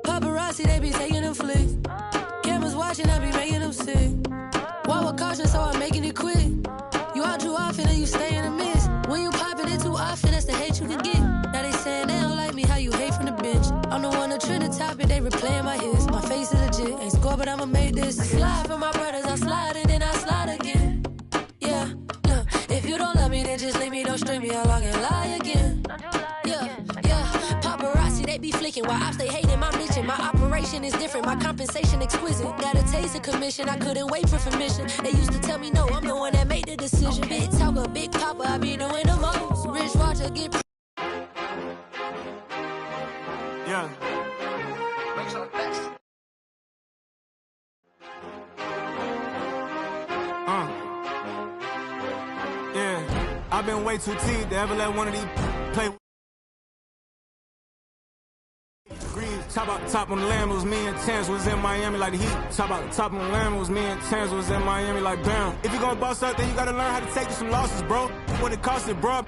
Paparazzi, they be taking them flicks. Cameras watching, I be making them sick. Walk with caution, so I'm making it quick. You out too often and you stay in the mist. When you popping it too often, that's the hate you can get. Now they saying they don't like me, how you hate from the bench. I'm the one that trend the topic, they replaying my hits. My face is legit, ain't score, but I'ma make this. I slide for my brothers, I slide and then I slide again. Yeah, look, if you don't love me, then just leave me, don't string me along and lie again. Paparazzi, they be flicking while I stay hating my mission. My operation is different, my compensation exquisite. Got a taste of commission, I couldn't wait for permission. They used to tell me no, I'm the one that made the decision. Big talker, big papa, I be doing the most. Rich Roger, get yeah. Yeah, I've been way too teed to ever let one of these play. Top out the top on the Lamb, it was me and Terrence was in Miami like the Heat. Top out the top on the Lamb, it was me and Terrence was in Miami like bam. If you gonna boss up, then you gotta learn how to take some losses, bro. What it costs it, bro.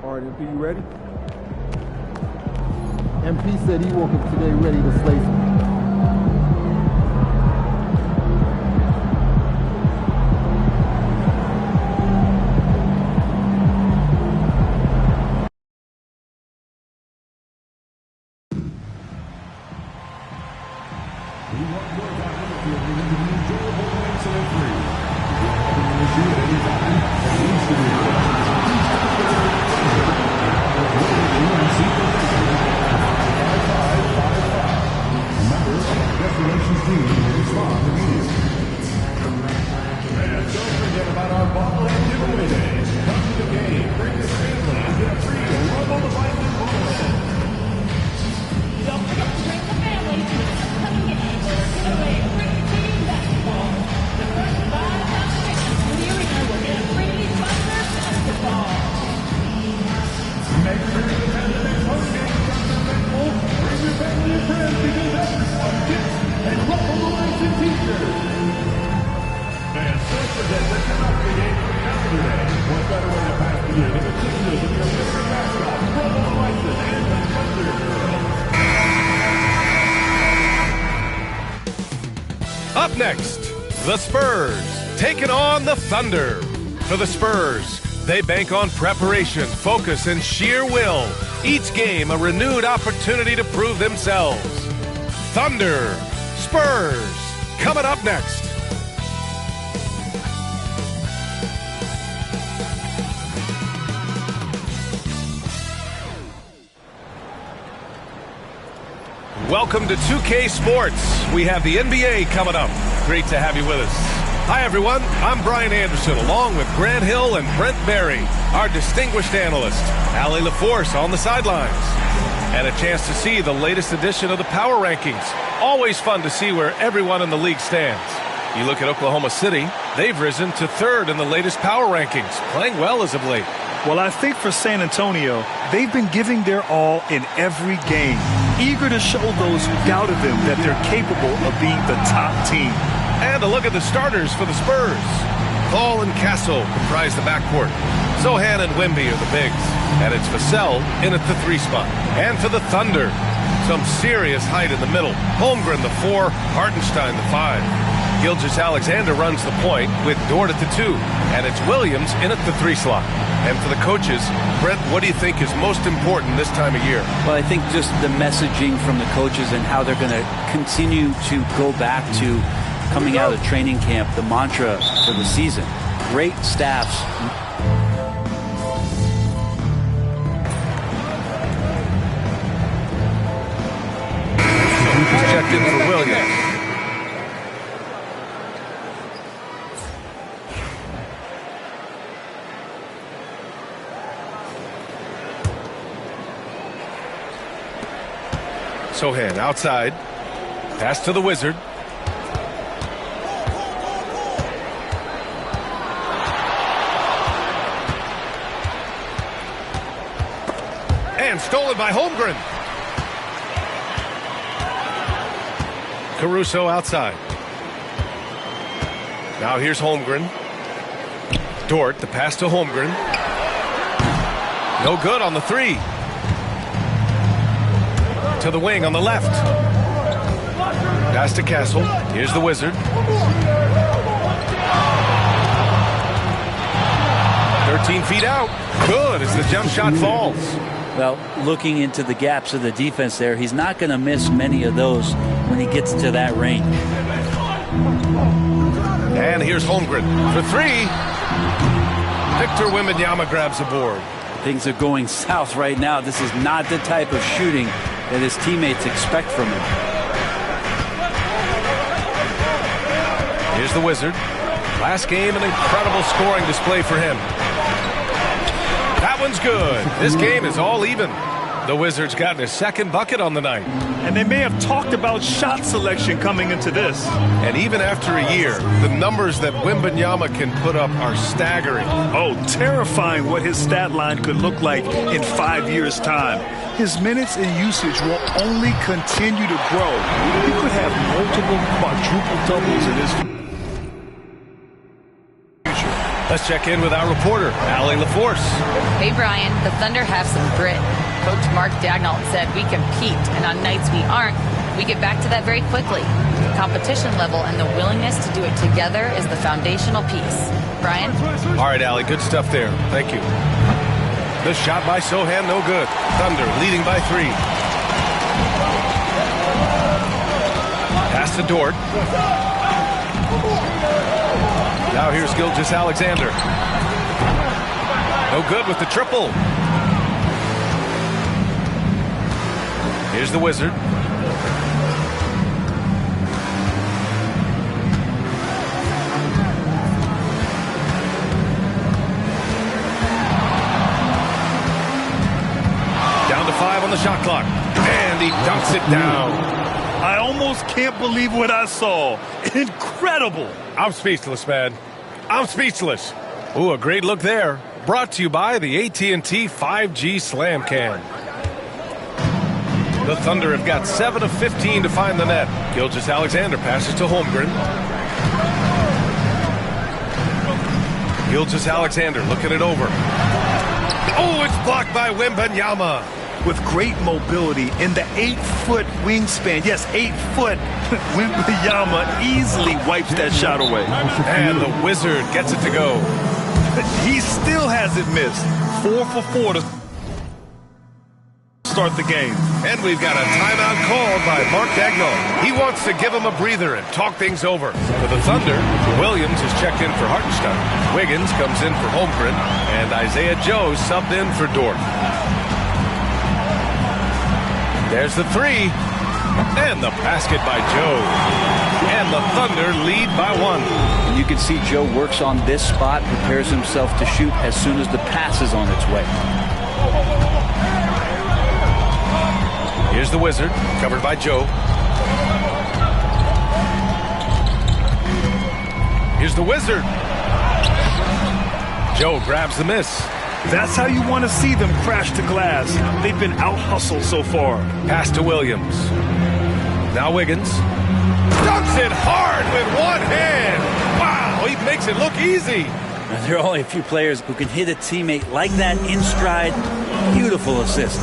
All right, MP, you ready? MP said he woke up today ready to slay some. Up next, the Spurs taking on the Thunder. For the Spurs, they bank on preparation, focus, and sheer will. Each game a renewed opportunity to prove themselves. Thunder, Spurs, coming up next. Welcome to 2K Sports. We have the NBA coming up. Great to have you with us. Hi, everyone. I'm Brian Anderson, along with Grant Hill and Brent Barry, our distinguished analyst, Allie LaForce on the sidelines, and a chance to see the latest edition of the Power Rankings. Always fun to see where everyone in the league stands. You look at Oklahoma City, they've risen to third in the latest Power Rankings, playing well as of late. Well, I think for San Antonio, they've been giving their all in every game, eager to show those who doubted them that they're capable of being the top team. And a look at the starters for the Spurs. Hall and Castle comprise the backcourt. Zohan and Wemby are the bigs. And it's Vassell in at the 3 spot. And for the Thunder, some serious height in the middle. Holmgren the 4, Hartenstein the 5. Gilgeous-Alexander runs the point with Dort at the 2. And it's Williams in at the 3 slot. And for the coaches, Brent, what do you think is most important this time of year? Well, I think just the messaging from the coaches and how they're going to continue to go back to coming out of training camp, the mantra for the season. Great staffs. Checked in for Williams. Zohan outside. Pass to the Wizard. And stolen by Holmgren. Caruso outside. Now here's Holmgren. Dort, the pass to Holmgren. No good on the 3. To the wing on the left. Pass to Castle. Here's the Wizard. 13 feet out. Good as the jump shot falls. Well, looking into the gaps of the defense there, he's not going to miss many of those when he gets to that range. And here's Holmgren for 3. Victor Wembanyama grabs the board. Things are going south right now. This is not the type of shooting that his teammates expect from him. Here's the Wizard. Last game, an incredible scoring display for him. That one's good. This game is all even. The Wizards gotten his second bucket on the night. And they may have talked about shot selection coming into this. And even after a year, the numbers that Wembanyama can put up are staggering. Oh, terrifying what his stat line could look like in 5 years' time. His minutes and usage will only continue to grow. He could have multiple quadruple doubles in his future. Let's check in with our reporter, Allie LaForce. Hey, Brian, the Thunder have some grit. Coach Mark Daigneault said we compete, and on nights we aren't, we get back to that very quickly. The competition level and the willingness to do it together is the foundational piece. Brian? All right, Allie, good stuff there. Thank you. The shot by Zohan, no good. Thunder leading by 3. Pass pass to Dort. Now here's Gilgeous-Alexander. No good with the triple. Here's the Wizard. Down to 5 on the shot clock. And he dunks it down. I almost can't believe what I saw. Incredible. I'm speechless, man. I'm speechless. Ooh, a great look there. Brought to you by the AT&T 5G Slam Can. The Thunder have got 7 of 15 to find the net. Gilgeous-Alexander passes to Holmgren. Gilgeous-Alexander looking it over. Oh, it's blocked by Wembanyama. With great mobility in the 8-foot wingspan. Yes, 8 foot. Wembanyama easily wipes that shot away. And the Wizard gets it to go. He still hasn't missed. 4 for 4 to start the game. And we've got a timeout called by Mark Daigneault. He wants to give him a breather and talk things over. For the Thunder, Williams is checked in for Hartenstein. Wiggins comes in for Holmgren. And Isaiah Joe subbed in for Dort. There's the 3. And the basket by Joe. And the Thunder lead by 1. And you can see Joe works on this spot, prepares himself to shoot as soon as the pass is on its way. Here's the Wizard, covered by Joe. Here's the Wizard. Joe grabs the miss. That's how you want to see them crash to glass. They've been out-hustled so far. Pass to Williams. Now Wiggins. Dunks it hard with one hand. Wow, he makes it look easy. Now, there are only a few players who can hit a teammate like that in stride. Beautiful assist.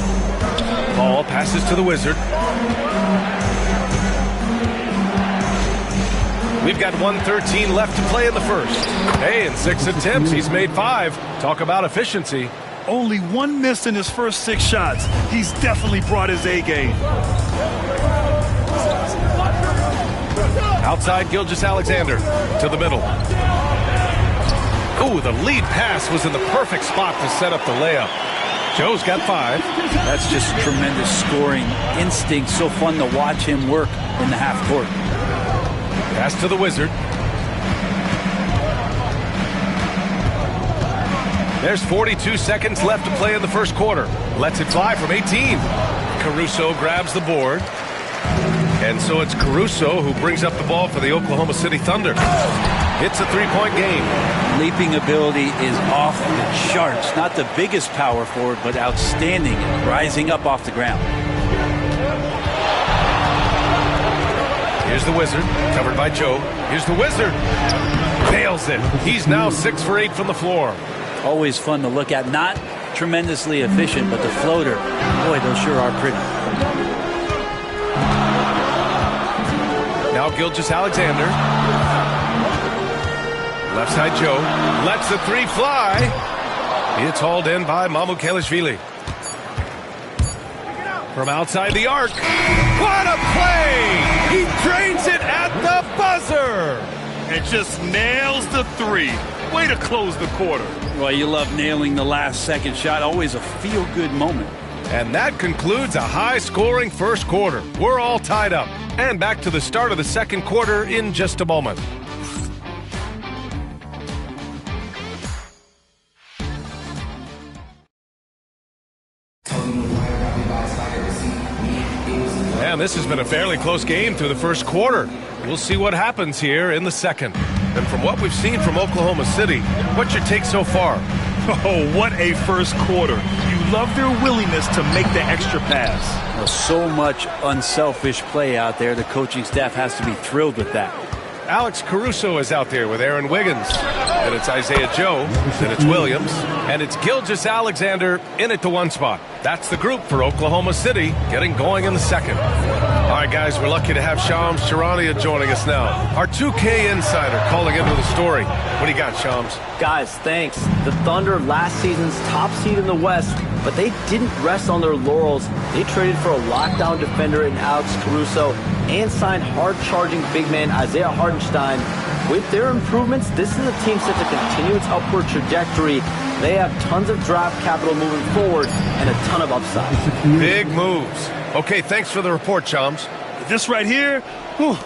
Ball passes to the Wizard. We've got 1:13 left to play in the first. Hey, in 6 attempts, he's made 5. Talk about efficiency. Only 1 miss in his first 6 shots. He's definitely brought his A game. Outside Gilgeous-Alexander to the middle. Ooh, the lead pass was in the perfect spot to set up the layup. Joe's got 5. That's just tremendous scoring instinct. So fun to watch him work in the half court. Pass to the Wizard. There's 42 seconds left to play in the first quarter. Lets it fly from 18. Caruso grabs the board. And so it's Caruso who brings up the ball for the Oklahoma City Thunder. It's a 3-point game. Leaping ability is off the charts. Not the biggest power forward, but outstanding, rising up off the ground. Here's the Wizard, covered by Joe. Here's the Wizard. Nails it. He's now 6 for 8 from the floor. Always fun to look at. Not tremendously efficient, but the floater, boy, those sure are pretty. Now Gilgeous-Alexander. Left side Joe. Lets the 3 fly. It's hauled in by Mamukelashvili. From outside the arc. What a play! He drains it at the buzzer! And just nails the 3. Way to close the quarter. Well, you love nailing the last second shot. Always a feel-good moment. And that concludes a high-scoring first quarter. We're all tied up. And back to the start of the second quarter in just a moment. And this has been a fairly close game through the first quarter. We'll see what happens here in the second. And from what we've seen from Oklahoma City, what's your take so far? Oh, what a first quarter. You love their willingness to make the extra pass. Well, so much unselfish play out there. The coaching staff has to be thrilled with that. Alex Caruso is out there with Aaron Wiggins. And it's Isaiah Joe. And it's Williams. And it's Gilgeous-Alexander in at the 1 spot. That's the group for Oklahoma City getting going in the second. All right, guys, we're lucky to have Shams Charania joining us now. Our 2K insider calling into the story. What do you got, Shams? Guys, thanks. The Thunder, last season's top seed in the West, but they didn't rest on their laurels. They traded for a lockdown defender in Alex Caruso and signed hard-charging big man Isaiah Hartenstein. With their improvements, this is a team set to continue its upward trajectory. They have tons of draft capital moving forward and a ton of upside. Big moves. Okay, thanks for the report, Chums. This right here, whew,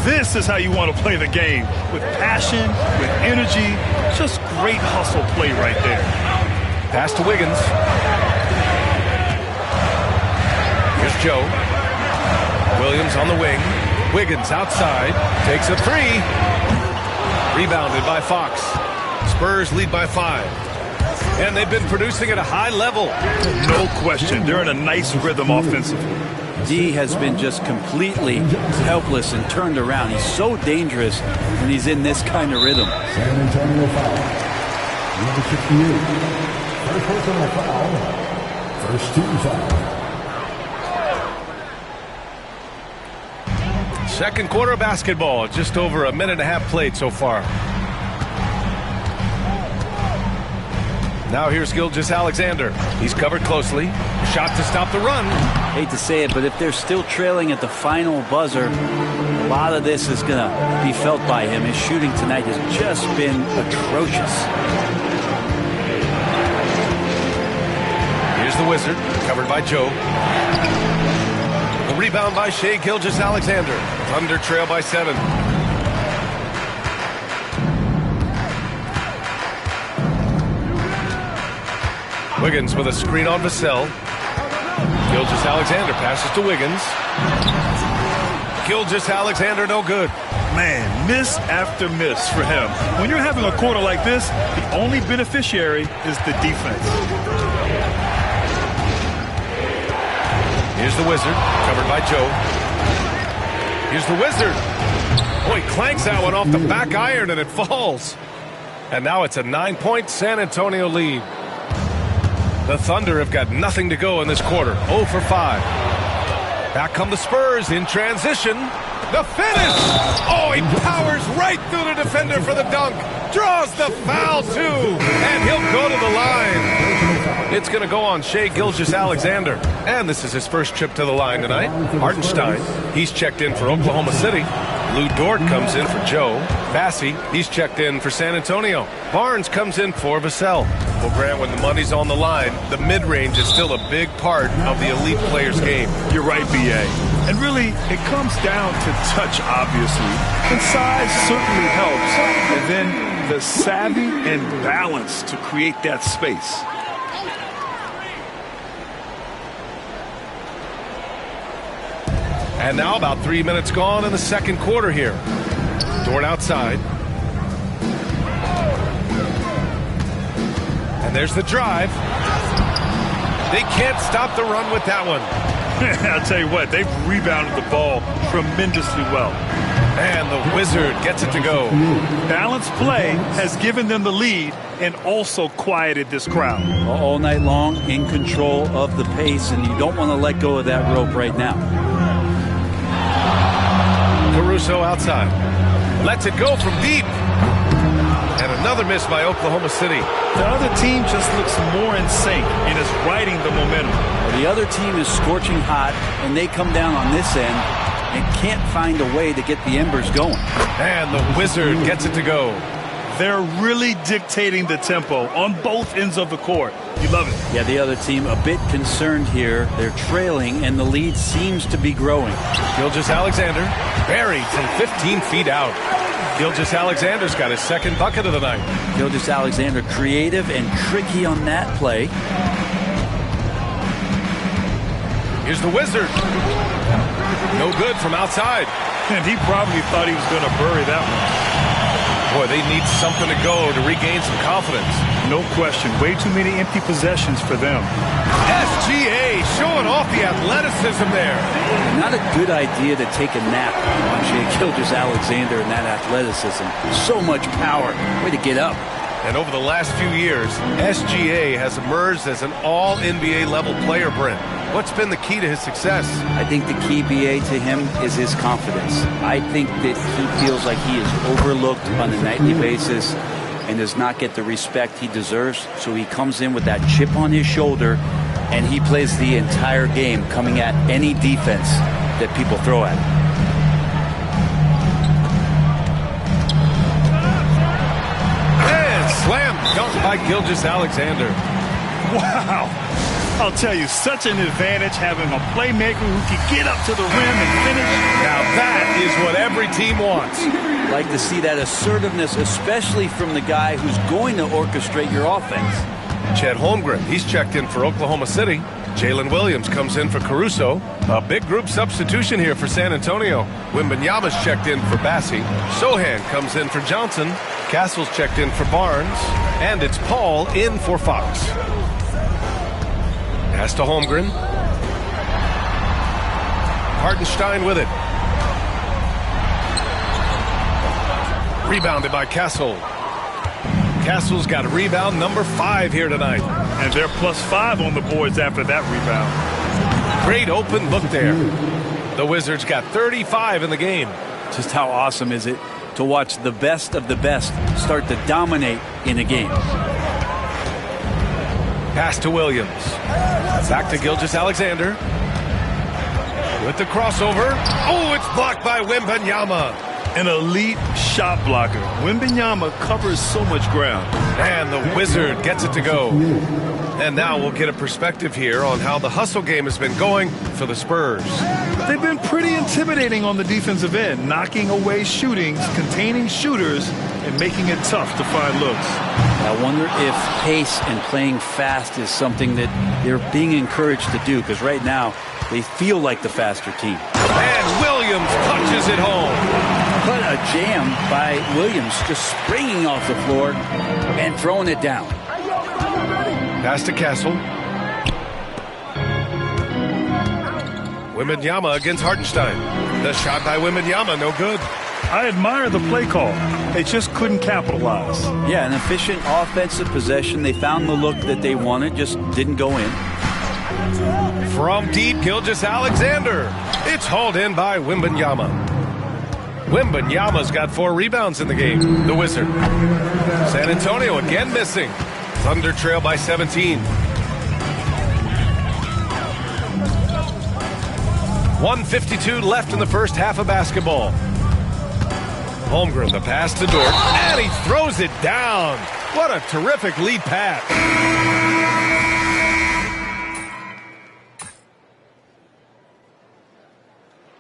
this is how you want to play the game. With passion, with energy, just great hustle play right there. Pass to Wiggins. Here's Joe. Williams on the wing. Wiggins outside. Takes a three. Rebounded by Fox. Spurs lead by 5. And they've been producing at a high level. No question. They're in a nice rhythm offensively. D has been just completely helpless and turned around. He's so dangerous when he's in this kind of rhythm. San Antonio foul. Number 68. First personal foul. First team foul. Second quarter basketball. Just over a minute and a half played so far. Now here's Gilgeous-Alexander. He's covered closely. Shot to stop the run. Hate to say it, but if they're still trailing at the final buzzer, a lot of this is going to be felt by him. His shooting tonight has just been atrocious. Here's the Wizard, covered by Joe. The rebound by Shai Gilgeous-Alexander. Thunder trail by 7. Wiggins with a screen on Vassell. Gilgeous-Alexander passes to Wiggins. Gilgeous-Alexander no good. Man, miss after miss for him. When you're having a quarter like this, the only beneficiary is the defense. Here's the Wizard, covered by Joe. Here's the Wizard. Oh, he clanks that one off the back iron and it falls. And now it's a 9-point San Antonio lead. The Thunder have got nothing to go in this quarter. 0 for 5. Back come the Spurs in transition. The finish! Oh, he powers right through the defender for the dunk. Draws the foul, too. And he'll go to the line. It's going to go on Shai Gilgeous-Alexander. And this is his first trip to the line tonight. Hartenstein, he's checked in for Oklahoma City. Lou Dort comes in for Joe. Bassey, he's checked in for San Antonio. Barnes comes in for Vassell. Well, Grant, when the money's on the line, the mid-range is still a big part of the elite player's game. You're right, B.A. And really, it comes down to touch, obviously. And size certainly helps. And then the savvy and balance to create that space. And now about 3 minutes gone in the second quarter here. Dort outside. And there's the drive. They can't stop the run with that one. I'll tell you what, they've rebounded the ball tremendously well. And the Wizard gets it to go. Balanced play has given them the lead and also quieted this crowd. All night long, in control of the pace, and you don't want to let go of that rope right now. Caruso outside. Lets it go from deep. And another miss by Oklahoma City. The other team just looks more in sync and is riding the momentum. The other team is scorching hot, and they come down on this end and can't find a way to get the embers going. And the Wizard gets it to go. They're really dictating the tempo on both ends of the court. You love it. Yeah, the other team a bit concerned here. They're trailing, and the lead seems to be growing. Gilgeous-Alexander buried from 15 feet out. Gilgeous-Alexander's got his second bucket of the night. Gilgeous-Alexander creative and tricky on that play. Here's the Wizard. No good from outside. And he probably thought he was going to bury that one. Boy, they need something to go to regain some confidence. No question. Way too many empty possessions for them. SGA showing off the athleticism there. Not a good idea to take a nap on Shai Gilgeous-Alexander and that athleticism. So much power. Way to get up. And over the last few years, SGA has emerged as an all-NBA level player, Brent. What's been the key to his success? I think the key, BA, to him is his confidence. I think that he feels like he is overlooked on a nightly basis. and does not get the respect he deserves. So he comes in with that chip on his shoulder, and he plays the entire game coming at any defense that people throw at him. And slam dunk by Gilgeous-Alexander. Wow. I'll tell you, such an advantage having a playmaker who can get up to the rim and finish. Now that is what every team wants. Like to see that assertiveness, especially from the guy who's going to orchestrate your offense. Chet Holmgren, he's checked in for Oklahoma City. Jalen Williams comes in for Caruso. A big group substitution here for San Antonio. Wembanyama's checked in for Bassie. Sohan comes in for Johnson. Castle's checked in for Barnes. And it's Paul in for Fox. Pass to Holmgren. Hartenstein with it. Rebounded by Castle. Castle's got a rebound number 5 here tonight. And they're +5 on the boards after that rebound. Great open look there. The Wizards got 35 in the game. Just how awesome is it to watch the best of the best start to dominate in a game. Pass to Williams. Back to Gilgeous-Alexander. With the crossover. Oh, it's blocked by Wembanyama. An elite shot blocker. Wembanyama covers so much ground. And the Wizard gets it to go. And now we'll get a perspective here on how the hustle game has been going for the Spurs. They've been pretty intimidating on the defensive end, knocking away shootings, containing shooters, and making it tough to find looks. I wonder if pace and playing fast is something that they're being encouraged to do, because right now they feel like the faster team. And Williams punches it home. But a jam by Williams, just springing off the floor and throwing it down. Pass to Castle. Wembanyama against Hartenstein. The shot by Wembanyama, no good. I admire the play call. They just couldn't capitalize. Yeah, an efficient offensive possession. They found the look that they wanted, just didn't go in. From deep, Gilgeous-Alexander. It's hauled in by Wembanyama. Wembanyama's got 4 rebounds in the game. The Wizard. San Antonio again missing. Thunder trail by 17. 1:52 left in the first half of basketball. Holmgren, the pass to Dort, and he throws it down. What a terrific lead pass.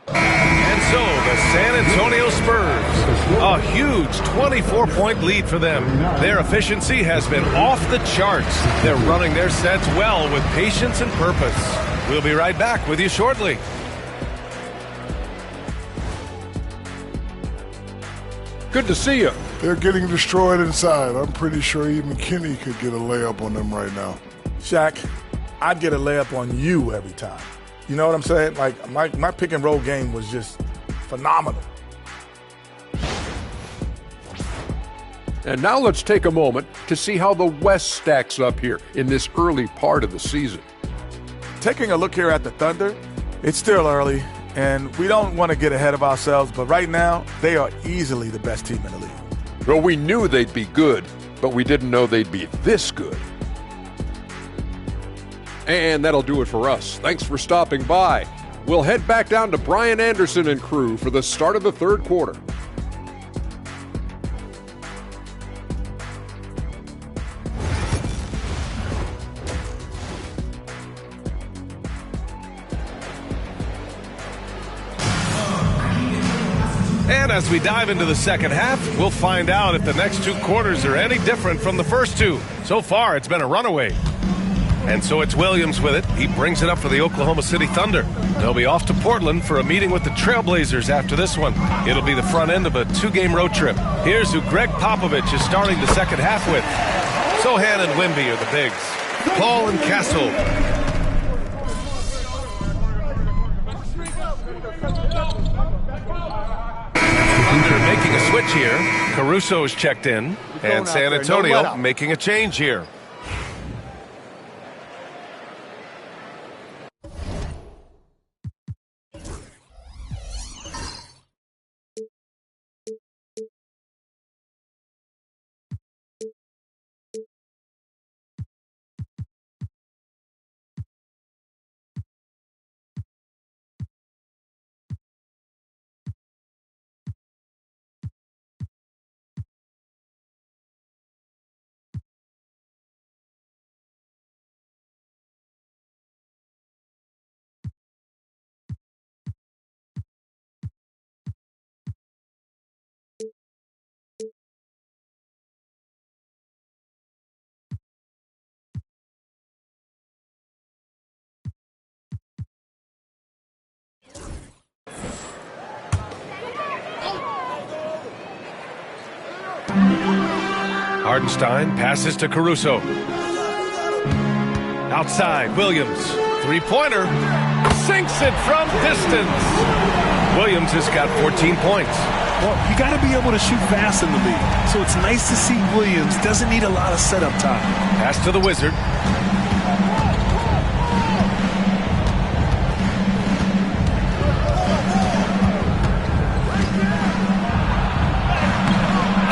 And so the San Antonio Spurs, a huge 24-point lead for them. Their efficiency has been off the charts. They're running their sets well with patience and purpose. We'll be right back with you shortly. Good to see you. They're getting destroyed inside. I'm pretty sure even Kenny could get a layup on them right now. Shaq, I'd get a layup on you every time. You know what I'm saying? Like, my pick and roll game was just phenomenal. And now let's take a moment to see how the West stacks up here in this early part of the season. Taking a look here at the Thunder, it's still early, and we don't want to get ahead of ourselves, but right now, they are easily the best team in the league. Well, we knew they'd be good, but we didn't know they'd be this good. And that'll do it for us. Thanks for stopping by. We'll head back down to Brian Anderson and crew for the start of the third quarter. And as we dive into the second half, we'll find out if the next 2 quarters are any different from the first 2. So far, it's been a runaway. And so it's Williams with it. He brings it up for the Oklahoma City Thunder. They'll be off to Portland for a meeting with the Trailblazers after this one. It'll be the front end of a 2-game road trip. Here's who Greg Popovich is starting the second half with. Sohan and Wemby are the bigs. Paul and Castle. Thunder making a switch here. Caruso's checked in. And San Antonio making a change here. Hartenstein passes to Caruso. Outside, Williams. Three-pointer. Sinks it from distance. Williams has got 14 points. Well, you got to be able to shoot fast in the league. So it's nice to see Williams doesn't need a lot of setup time. Pass to the Wizard.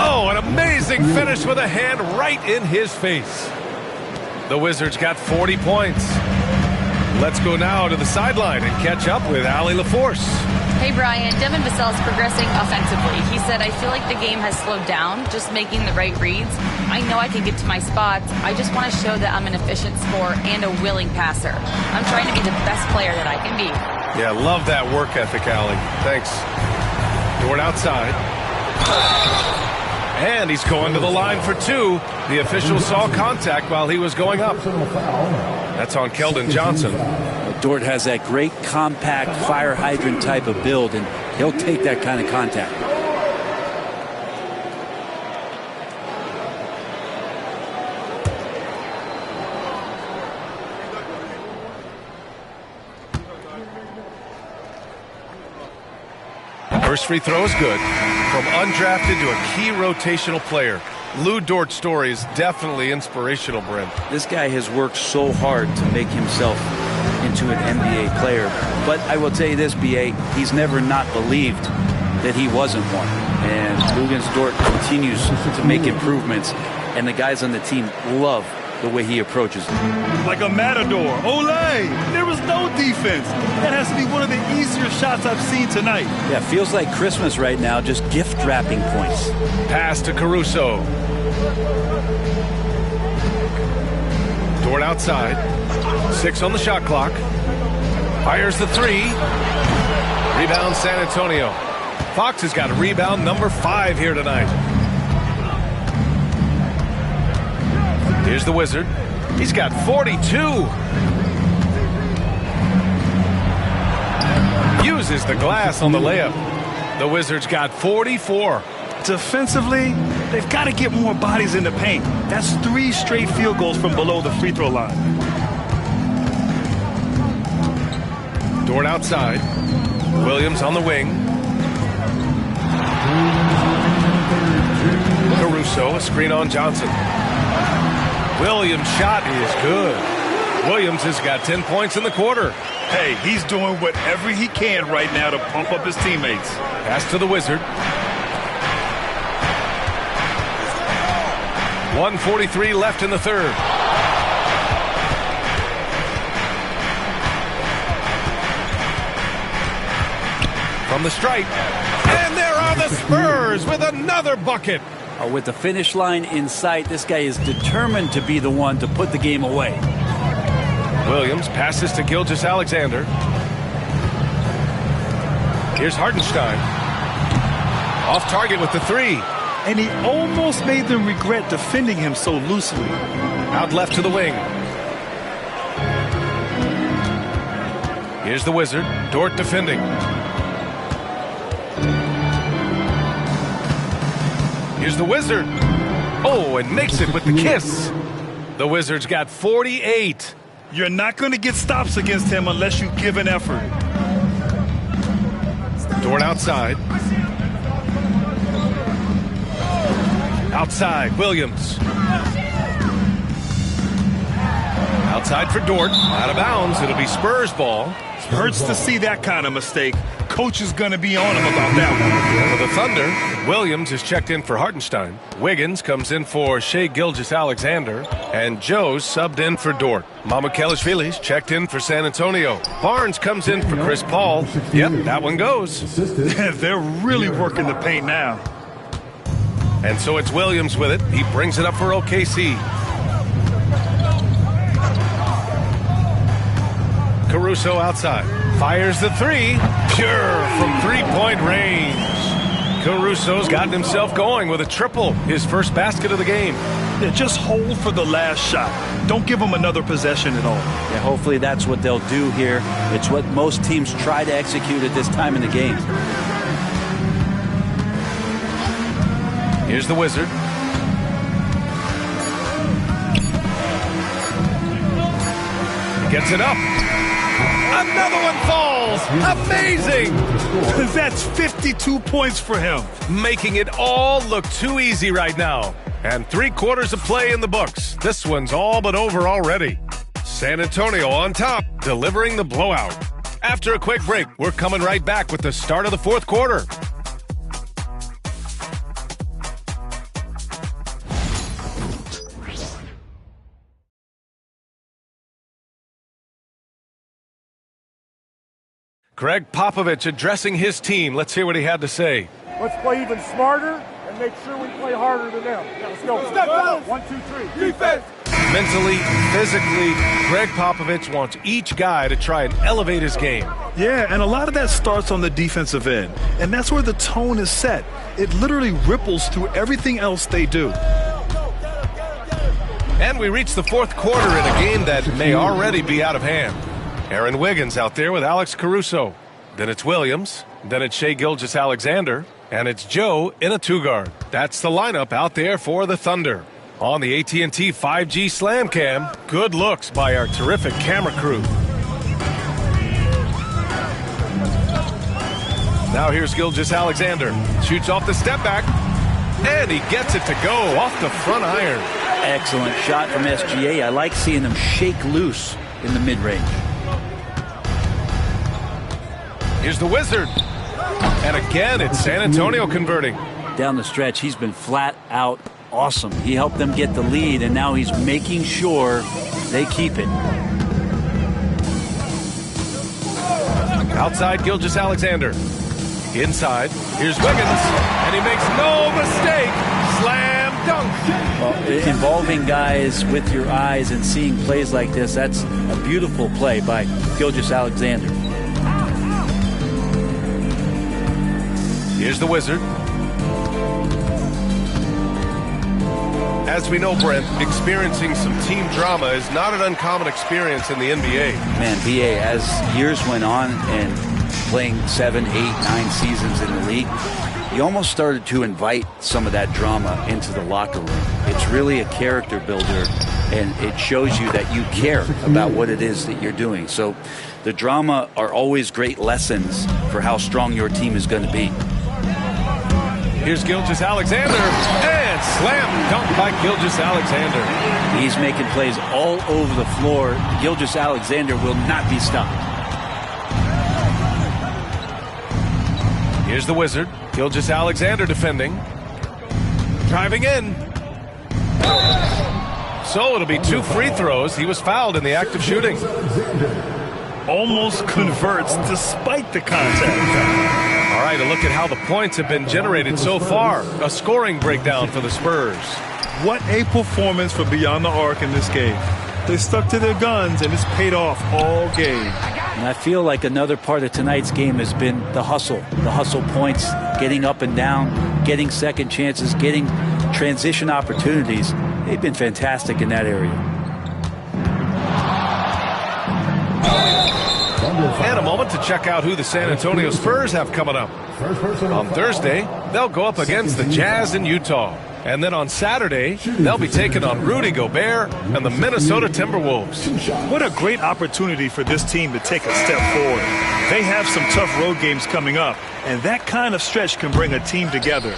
Oh, an amazing finish with a hand right in his face. The Wizards got 40 points. Let's go now to the sideline and catch up with Allie LaForce. Hey, Brian. Devin Vassell is progressing offensively. He said, I feel like the game has slowed down, just making the right reads. I know I can get to my spots. I just want to show that I'm an efficient scorer and a willing passer. I'm trying to be the best player that I can be. Yeah, love that work ethic, Allie. Thanks. Dort outside. And he's going to the line for two. The official saw contact while he was going up. That's on Keldon Johnson. Dort has that great compact fire hydrant type of build, and he'll take that kind of contact. First free throw is good. From undrafted to a key rotational player. Lou Dort's story is definitely inspirational, Brent. This guy has worked so hard to make himself into an NBA player. But I will tell you this, B.A., he's never not believed that he wasn't one. And Luguentz Dort continues to make improvements, and the guys on the team love the way he approaches it. Like a matador. Olay! There was no defense. That has to be one of the easier shots I've seen tonight. Yeah, feels like Christmas right now, just gift wrapping points. Pass to Caruso. Dort outside. 6 on the shot clock. Fires the three. Rebound San Antonio. Fox has got a rebound number 5 here tonight. Here's the Wizard. He's got 42. Uses the glass on the layup. The Wizards got 44. Defensively, they've got to get more bodies in the paint. That's 3 straight field goals from below the free throw line. Dort outside. Williams on the wing. Caruso, a screen on Johnson. Williams' shot is good. Williams has got 10 points in the quarter. Hey, he's doing whatever he can right now to pump up his teammates. Pass to the Wizard. 1:43 left in the third. From the stripe. And there are the Spurs with another bucket. With the finish line in sight, this guy is determined to be the one to put the game away. Williams passes to Gilgeous-Alexander. Here's Hartenstein. Off target with the three. And he almost made them regret defending him so loosely. Out left to the wing. Here's the Wizard. Dort defending. Here's the Wizard. Oh, and makes it with the kiss. The Wizards got 48. You're not going to get stops against him unless you give an effort. Dort outside. Outside, Williams. Outside for Dort. Out of bounds. It'll be Spurs ball. Hurts to see that kind of mistake. Coach is going to be on him about that one. For the Thunder, Williams is checked in for Hartenstein. Wiggins comes in for Shai Gilgeous-Alexander. And Joe's subbed in for Dort. Mamukelashvili's checked in for San Antonio. Barnes comes in for Chris Paul. Yep, that one goes. They're really working the paint now. And so it's Williams with it. He brings it up for OKC. Caruso outside. Fires the three. Pure from three-point range. Caruso's gotten himself going with a triple. His first basket of the game. Yeah, just hold for the last shot. Don't give him another possession at all. Yeah, hopefully that's what they'll do here. It's what most teams try to execute at this time in the game. Here's the Wizard. Gets it up. Another one falls. Amazing. That's 52 points for him. Making it all look too easy right now. And 3/4 of play in the books. This one's all but over already. San Antonio on top, delivering the blowout. After a quick break, we're coming right back with the start of the fourth quarter. Greg Popovich addressing his team. Let's hear what he had to say. Let's play even smarter and make sure we play harder than them. Let's go. Step down. 1, 2, 3. Defense. Mentally, physically, Greg Popovich wants each guy to try and elevate his game. Yeah, and a lot of that starts on the defensive end. And that's where the tone is set. It literally ripples through everything else they do. And we reach the fourth quarter in a game that may already be out of hand. Aaron Wiggins out there with Alex Caruso. Then it's Williams. Then it's Shai Gilgeous-Alexander. And it's Joe in a 2-guard. That's the lineup out there for the Thunder. On the AT&T 5G Slam Cam, good looks by our terrific camera crew. Now here's Gilgeous-Alexander. Shoots off the step back. And he gets it to go off the front iron. Excellent shot from SGA. I like seeing them shake loose in the mid-range. Here's the Wizard. And again, it's San Antonio converting. Down the stretch, he's been flat out awesome. He helped them get the lead, and now he's making sure they keep it. Outside, Gilgeous-Alexander. Inside, here's Wiggins. And he makes no mistake. Slam dunk. Well, involving guys with your eyes and seeing plays like this, that's a beautiful play by Gilgeous-Alexander. Here's the Wizard. As we know, Brent, experiencing some team drama is not an uncommon experience in the NBA. Man, BA, as years went on and playing 7, 8, 9 seasons in the league, you almost started to invite some of that drama into the locker room. It's really a character builder, and it shows you that you care about what it is that you're doing. So the drama are always great lessons for how strong your team is going to be. Here's Gilgeous-Alexander, and slam dunk by Gilgeous-Alexander. He's making plays all over the floor. Gilgeous-Alexander will not be stopped. Here's the Wizard. Gilgeous-Alexander defending. Driving in. So it'll be 2 free throws. He was fouled in the act of shooting. Almost converts despite the contact. All right, a look at how the points have been generated so far. A scoring breakdown for the Spurs. What a performance for Beyond the Arc in this game. They stuck to their guns, and it's paid off all game. And I feel like another part of tonight's game has been the hustle points, getting up and down, getting second chances, getting transition opportunities. They've been fantastic in that area. And a moment to check out who the San Antonio Spurs have coming up. On Thursday, they'll go up against the Jazz in Utah. And then on Saturday, they'll be taking on Rudy Gobert and the Minnesota Timberwolves. What a great opportunity for this team to take a step forward. They have some tough road games coming up, and that kind of stretch can bring a team together.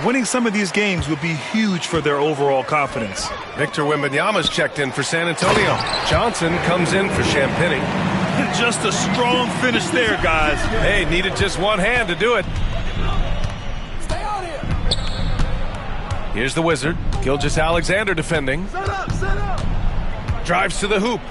Winning some of these games will be huge for their overall confidence. Victor Wembanyama's checked in for San Antonio. Johnson comes in for Champagny. Just a strong finish there, guys. Hey, needed just one hand to do it. Stay out here. Here's the Wizard. Gilgeous-Alexander defending. Set up. Drives to the hoop.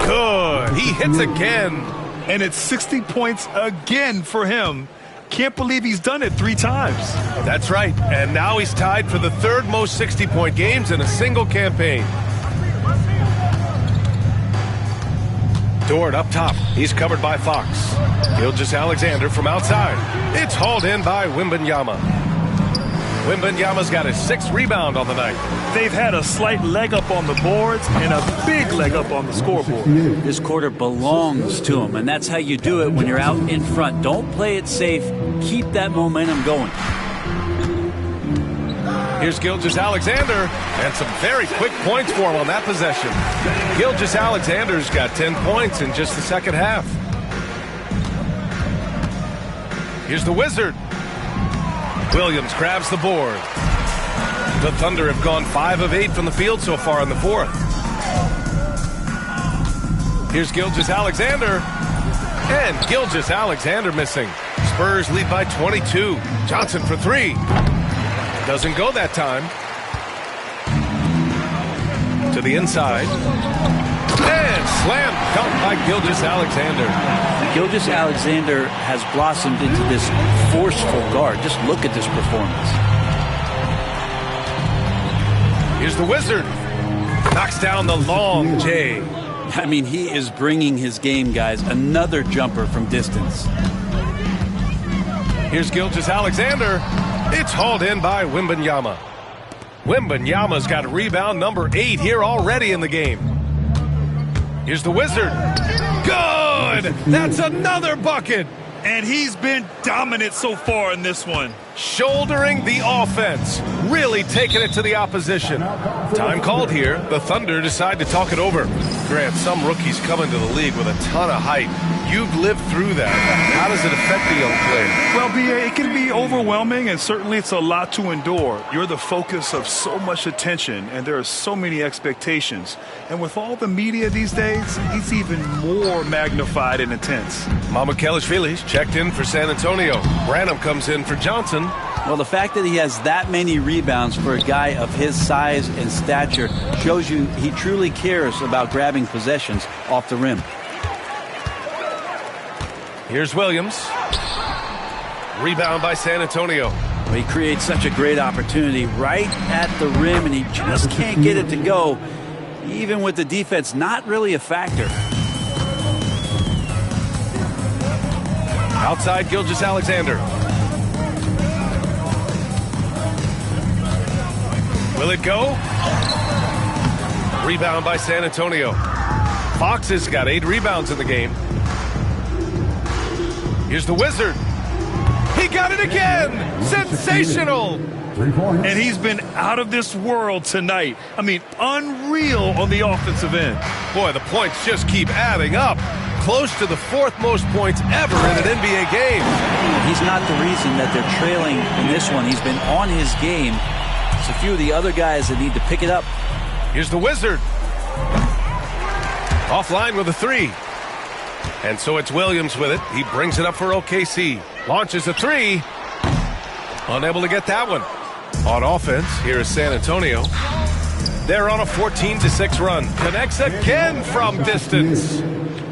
Good. He hits again. And it's 60 points again for him. Can't believe he's done it 3 times. That's right. And now he's tied for the 3rd most 60-point games in a single campaign. Dort up top. He's covered by Fox. Gilgeous-Alexander from outside. It's hauled in by Wembanyama. Wembanyama's got his 6th rebound on the night. They've had a slight leg up on the boards and a big leg up on the scoreboard. This quarter belongs to him, and that's how you do it when you're out in front. Don't play it safe. Keep that momentum going. Here's Gilgeous-Alexander, and some very quick points for him on that possession. Gilgeous-Alexander's got 10 points in just the second half. Here's the Wizard. Williams grabs the board. The Thunder have gone 5 of 8 from the field so far in the fourth. Here's Gilgeous-Alexander. And Gilgeous-Alexander missing. Spurs lead by 22. Johnson for 3. Doesn't go that time. To the inside. And slam dunk by Gilgeous-Alexander. Gilgeous-Alexander has blossomed into this forceful guard. Just look at this performance. Here's the Wizard. Knocks down the long J. I mean, he is bringing his game, guys. Another jumper from distance. Here's Gilgeous-Alexander. It's hauled in by Wembanyama. Wembanyama's got rebound number 8 here already in the game. Here's the Wizard. Good! That's another bucket! And he's been dominant so far in this one. Shouldering the offense. Really taking it to the opposition. Time called here. The Thunder decide to talk it over. Grant, some rookies come into the league with a ton of height. You've lived through that. How does it affect the young player? Well, B.A., it can be overwhelming, and certainly it's a lot to endure. You're the focus of so much attention, and there are so many expectations. And with all the media these days, it's even more magnified and intense. Mamukelashvili's checked in for San Antonio. Branham comes in for Johnson. Well, the fact that he has that many rebounds for a guy of his size and stature shows you he truly cares about grabbing possessions off the rim. Here's Williams. Rebound by San Antonio. Well, he creates such a great opportunity right at the rim, and he just can't get it to go, even with the defense not really a factor. Outside Gilgeous-Alexander. Will it go? Rebound by San Antonio. Fox has got 8 rebounds in the game. Here's the Wizard. He got it again! Sensational! And he's been out of this world tonight. I mean, unreal on the offensive end. Boy, the points just keep adding up. Close to the 4th most points ever in an NBA game. He's not the reason that they're trailing in this one. He's been on his game. It's a few of the other guys that need to pick it up. Here's the Wizard. Offline with a 3. And so it's Williams with it. He brings it up for OKC. Launches a 3. Unable to get that one. On offense, here is San Antonio. They're on a 14-6 run. Connects again from distance.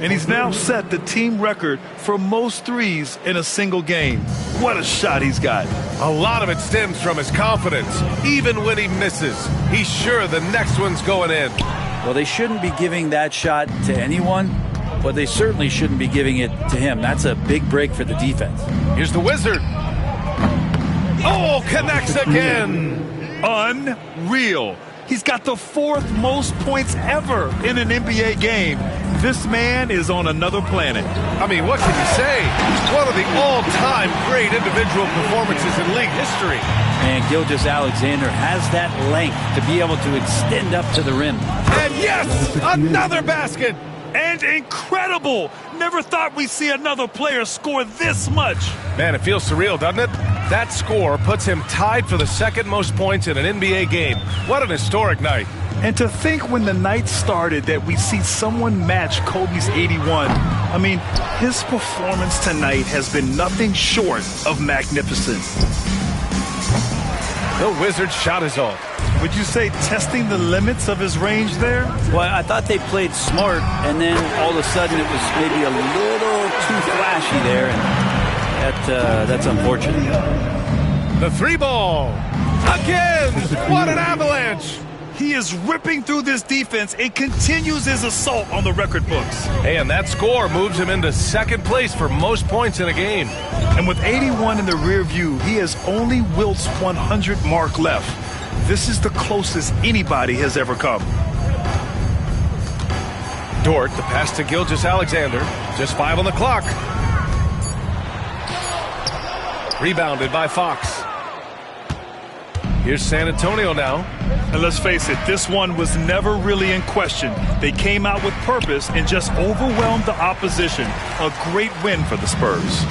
And he's now set the team record for most threes in a single game. What a shot he's got. A lot of it stems from his confidence. Even when he misses, he's sure the next one's going in. Well, they shouldn't be giving that shot to anyone, but they certainly shouldn't be giving it to him. That's a big break for the defense. Here's the Wizard. Oh, connects again. Unreal. He's got the 4th most points ever in an NBA game. This man is on another planet. I mean, what can you say? One of the all-time great individual performances in league history. And Gilgeous-Alexander has that length to be able to extend up to the rim. And yes, another basket. And incredible. Never thought we'd see another player score this much. Man, it feels surreal, doesn't it? That score puts him tied for the 2nd most points in an NBA game. What an historic night. And to think when the night started that we see someone match Kobe's 81. I mean, his performance tonight has been nothing short of magnificent. The Wizard's shot is off. Would you say testing the limits of his range there? Well, I thought they played smart, and then all of a sudden it was maybe a little too flashy there, and that's unfortunate. The 3 ball. Again! What an avalanche! He is ripping through this defense and continues his assault on the record books. Hey, and that score moves him into 2nd place for most points in a game. And with 81 in the rear view, he has only Wilt's 100 mark left. This is the closest anybody has ever come. Dort, the pass to Gilgeous-Alexander. Just 5 on the clock. Rebounded by Fox. Here's San Antonio now. And let's face it, this one was never really in question. They came out with purpose and just overwhelmed the opposition. A great win for the Spurs.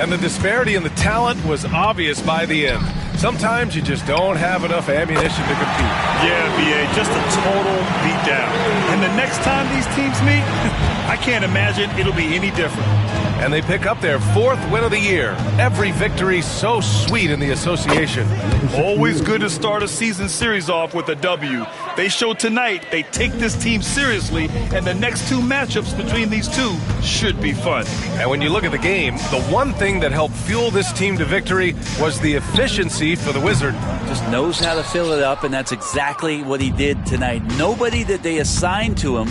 And the disparity in the talent was obvious by the end. Sometimes you just don't have enough ammunition to compete. Yeah, B.A., just a total beatdown. And the next time these teams meet, I can't imagine it'll be any different. And they pick up their 4th win of the year. Every victory so sweet in the association. Always good to start a season series off with a W. They show tonight they take this team seriously, and the next 2 matchups between these two should be fun. And when you look at the game, the one thing that helped fuel this team to victory was the efficiency for the Wizard. Just knows how to fill it up, and that's exactly what he did tonight. Nobody that they assigned to him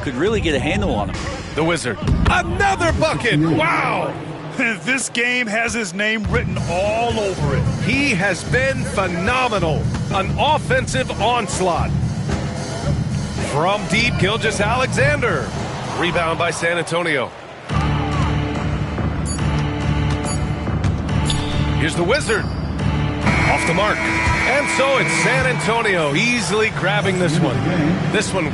could really get a handle on him. The Wizard. Another bucket! Wow! This game has his name written all over it. He has been phenomenal. An offensive onslaught. From deep, Gilgeous-Alexander. Rebound by San Antonio. Here's the Wizard. Off the mark. And so it's San Antonio easily grabbing this one. This one.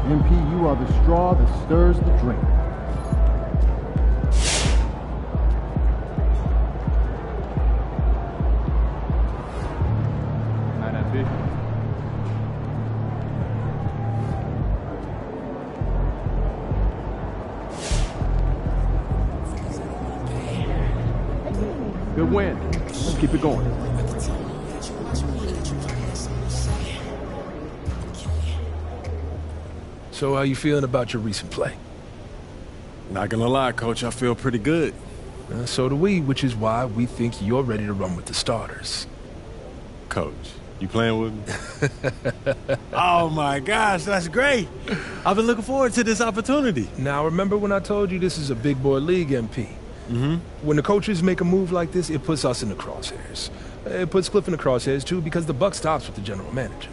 MP, you are the straw that stirs the drink. Night, MP. Good win. Let's keep it going. So how you feeling about your recent play? Not gonna lie, Coach, I feel pretty good. So do we, which is why we think you're ready to run with the starters. Coach, you playing with me? Oh my gosh, that's great. I've been looking forward to this opportunity. Now remember when I told you this is a big boy league, MP? Mm-hmm. When the coaches make a move like this, it puts us in the crosshairs. It puts Cliff in the crosshairs too, because the buck stops with the general manager.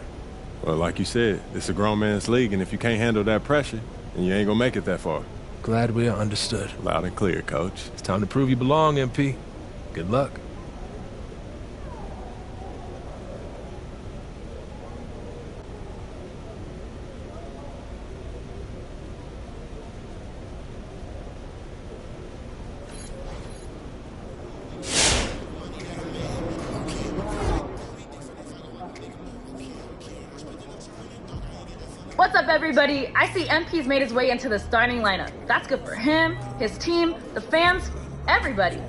Well, like you said, it's a grown man's league, and if you can't handle that pressure, then you ain't gonna make it that far. Glad we are understood. Loud and clear, Coach. It's time to prove you belong, MP. Good luck. What's up, everybody? I see MP's made his way into the starting lineup. That's good for him, his team, the fans, everybody.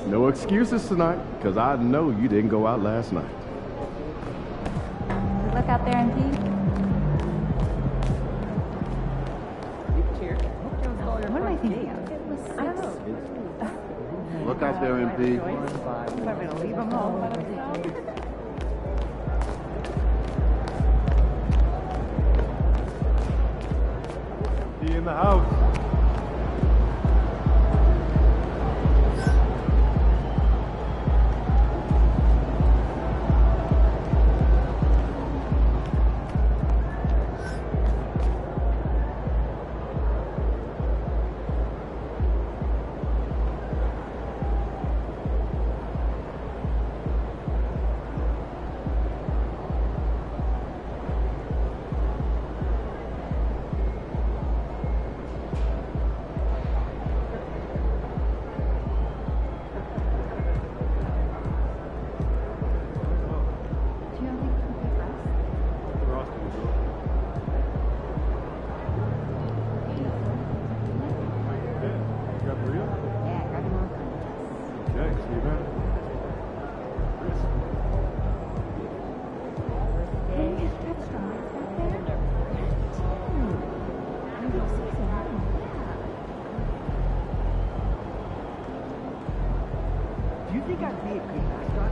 No excuses tonight, because I know you didn't go out last night. Look out there, MP. What am I thinking of? I don't know. Look out there, MP. I'm going to leave him home. He in the house. Do you think I'd be a good mascot?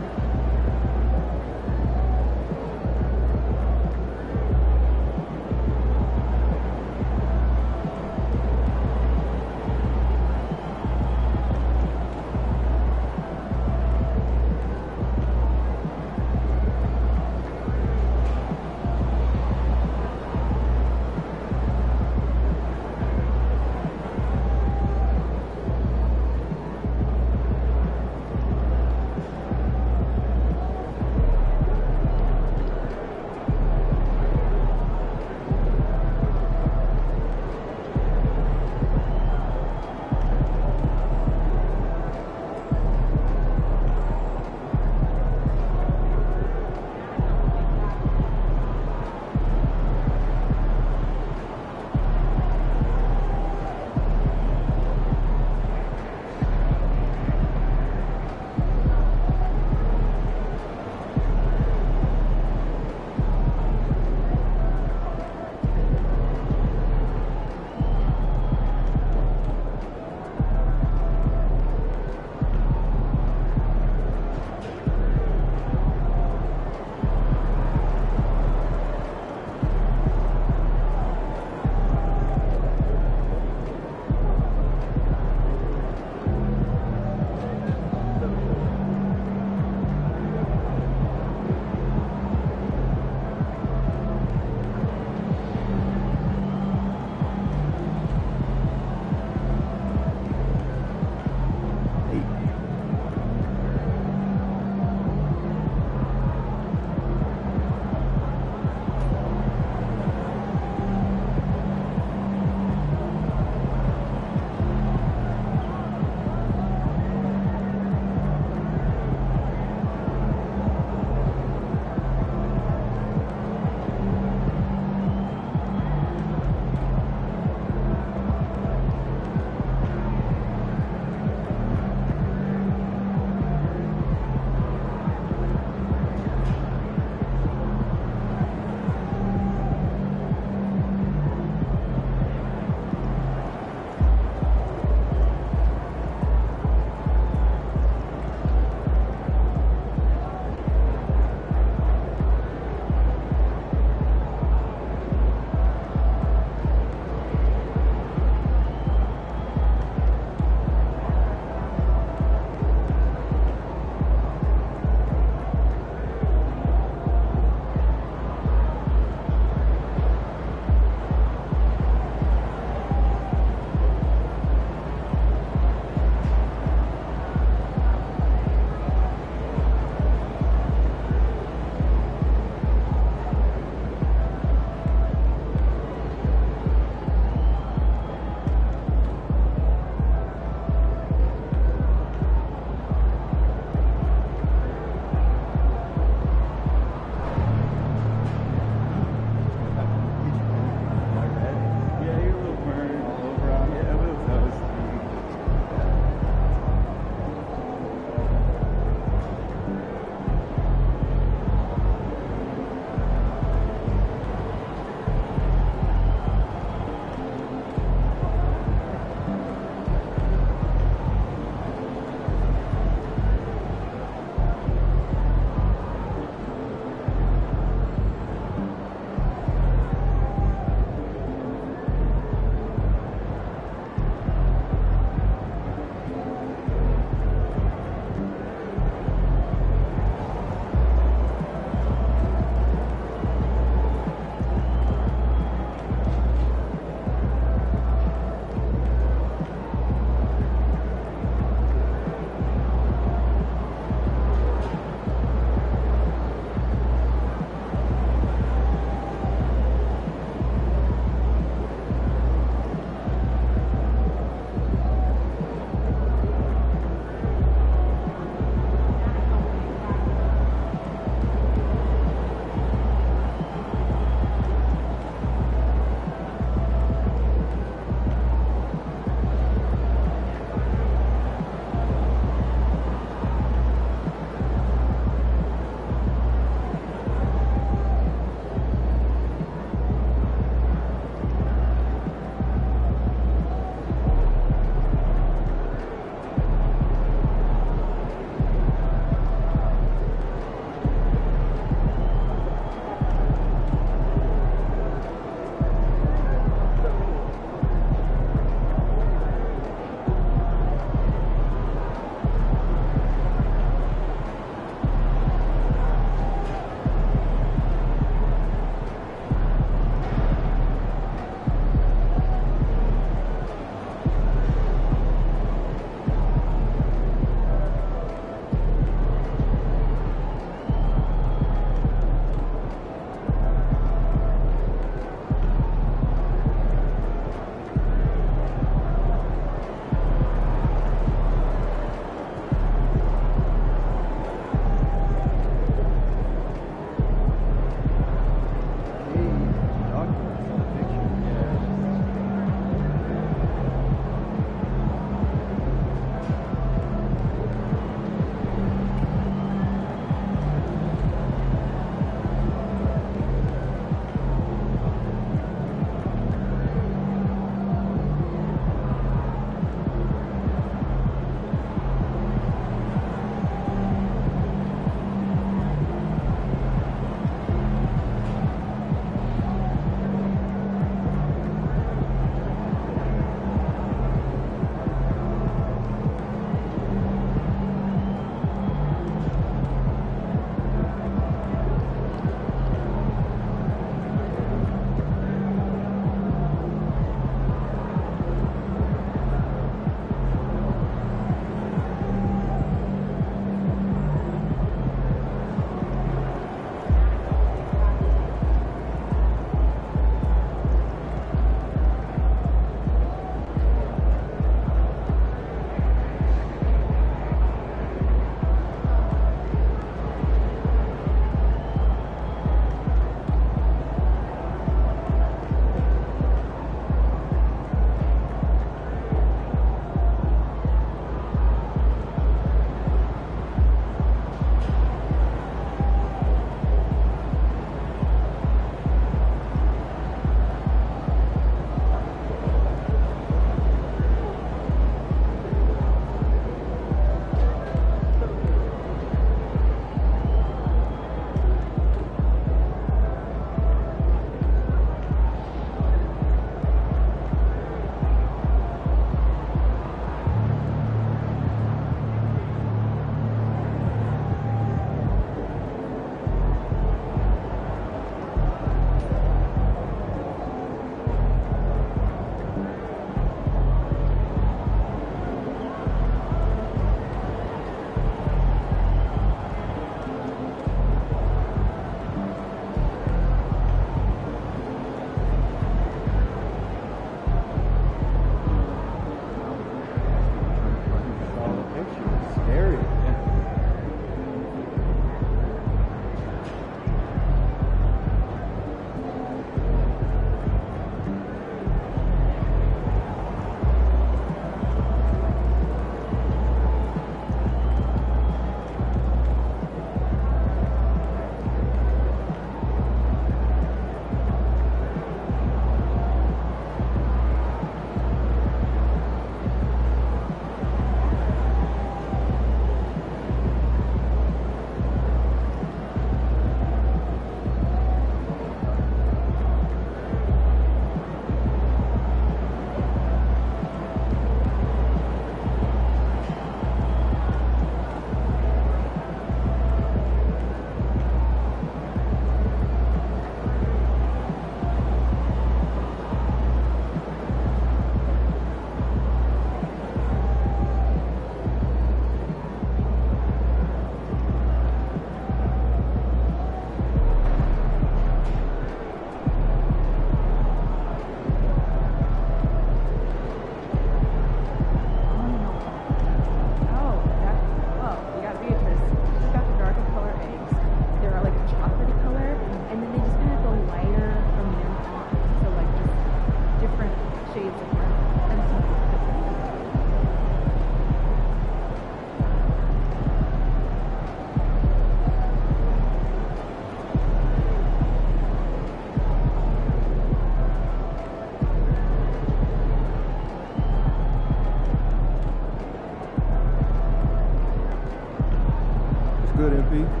good, MP.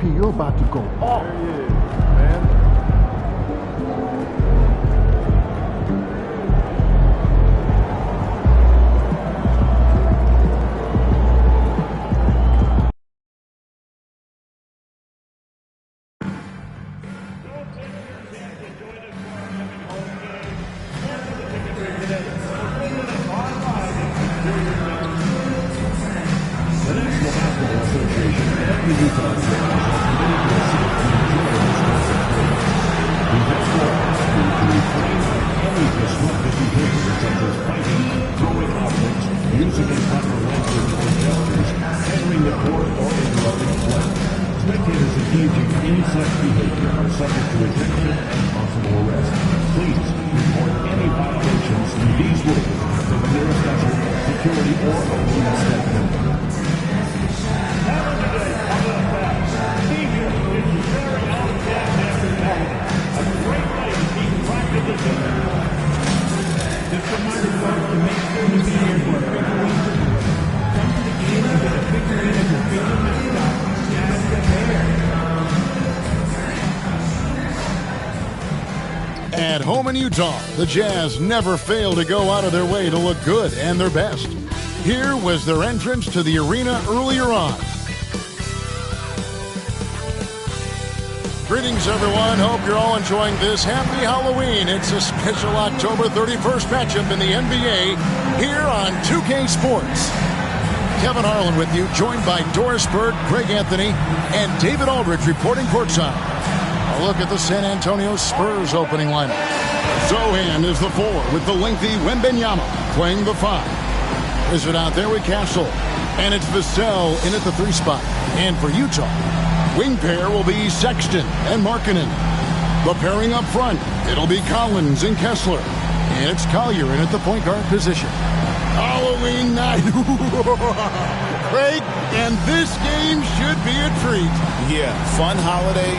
Rookie, you're about to go off. There he is, man. At home in Utah, the Jazz never fail to go out of their way to look good and their best. Here was their entrance to the arena earlier on. Greetings, everyone. Hope you're all enjoying this. Happy Halloween. It's a special October 31st matchup in the NBA here on 2K Sports. Kevin Harlan with you, joined by Doris Bird, Greg Anthony, and David Aldridge reporting courtside. A look at the San Antonio Spurs opening lineup. Zohan is the 4 with the lengthy Wembanyama playing the 5. Is it out there with Castle? And it's Vassell in at the 3 spot. And for Utah, wing pair will be Sexton and Markkanen. The pairing up front, it'll be Collins and Kessler. And it's Collier in at the point guard position. Halloween night. Craig, and this game should be a treat. Yeah, fun holiday